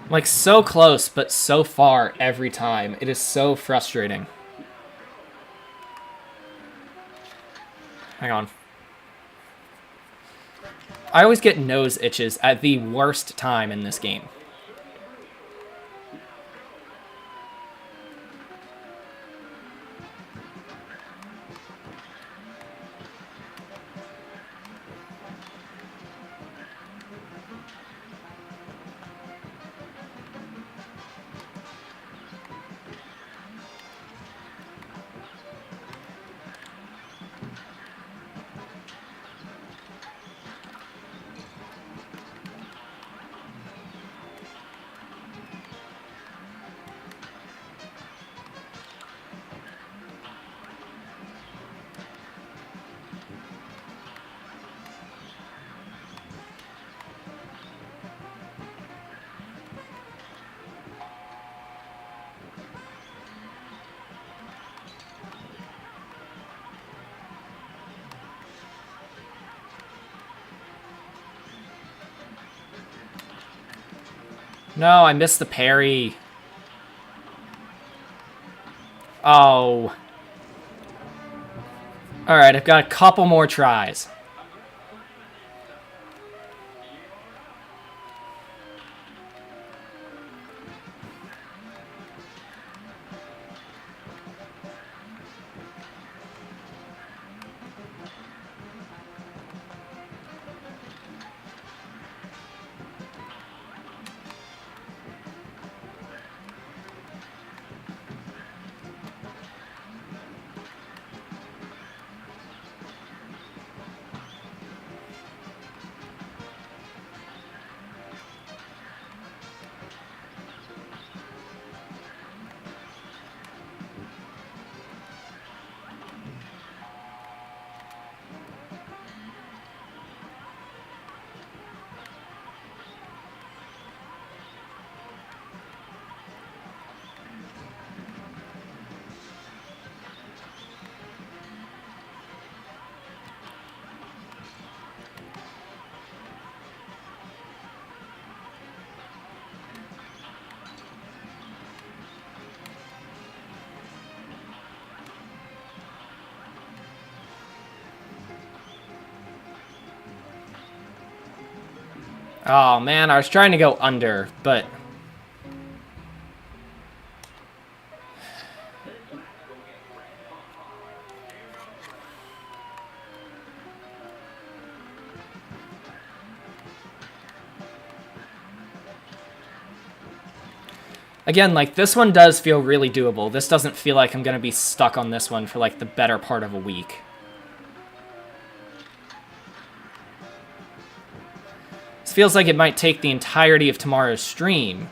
Like, so close, but so far every time. It is so frustrating. Hang on. I always get nose itches at the worst time in this game. No, I missed the parry. Oh. Alright, I've got a couple more tries. Oh, man, I was trying to go under, but... Again, like, this one does feel really doable. This doesn't feel like I'm going to be stuck on this one for, like, the better part of a week. This feels like it might take the entirety of tomorrow's stream.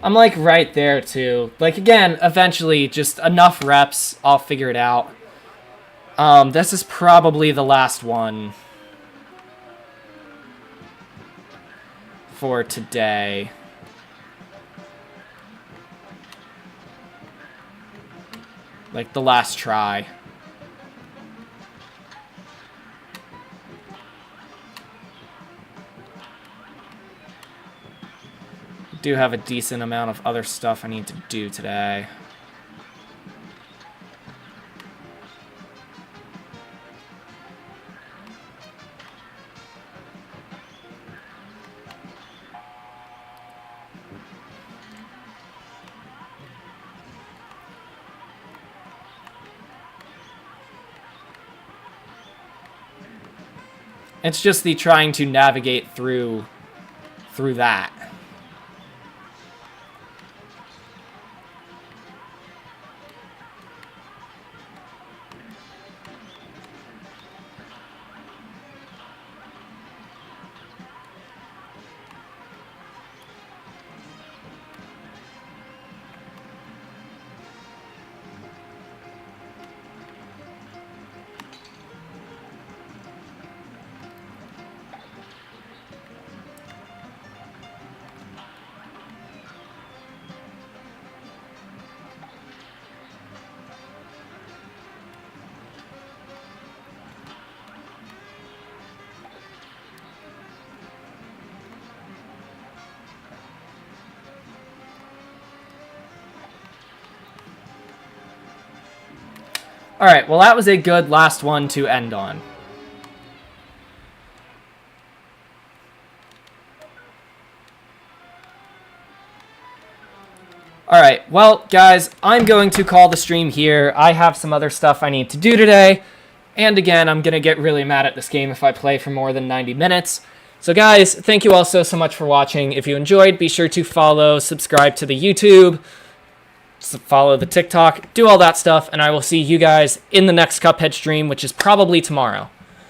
I'm like right there too. Like, again, eventually, just enough reps, I'll figure it out. This is probably the last one for today. Like, the last try. Do have a decent amount of other stuff I need to do today. It's just the trying to navigate through that. Alright, well that was a good last one to end on. Alright, well guys, I'm going to call the stream here. I have some other stuff I need to do today. And again, I'm going to get really mad at this game if I play for more than 90 minutes. So guys, thank you all so much for watching. If you enjoyed, be sure to follow, subscribe to the YouTube, follow the TikTok, do all that stuff, and I will see you guys in the next Cuphead stream, which is probably tomorrow.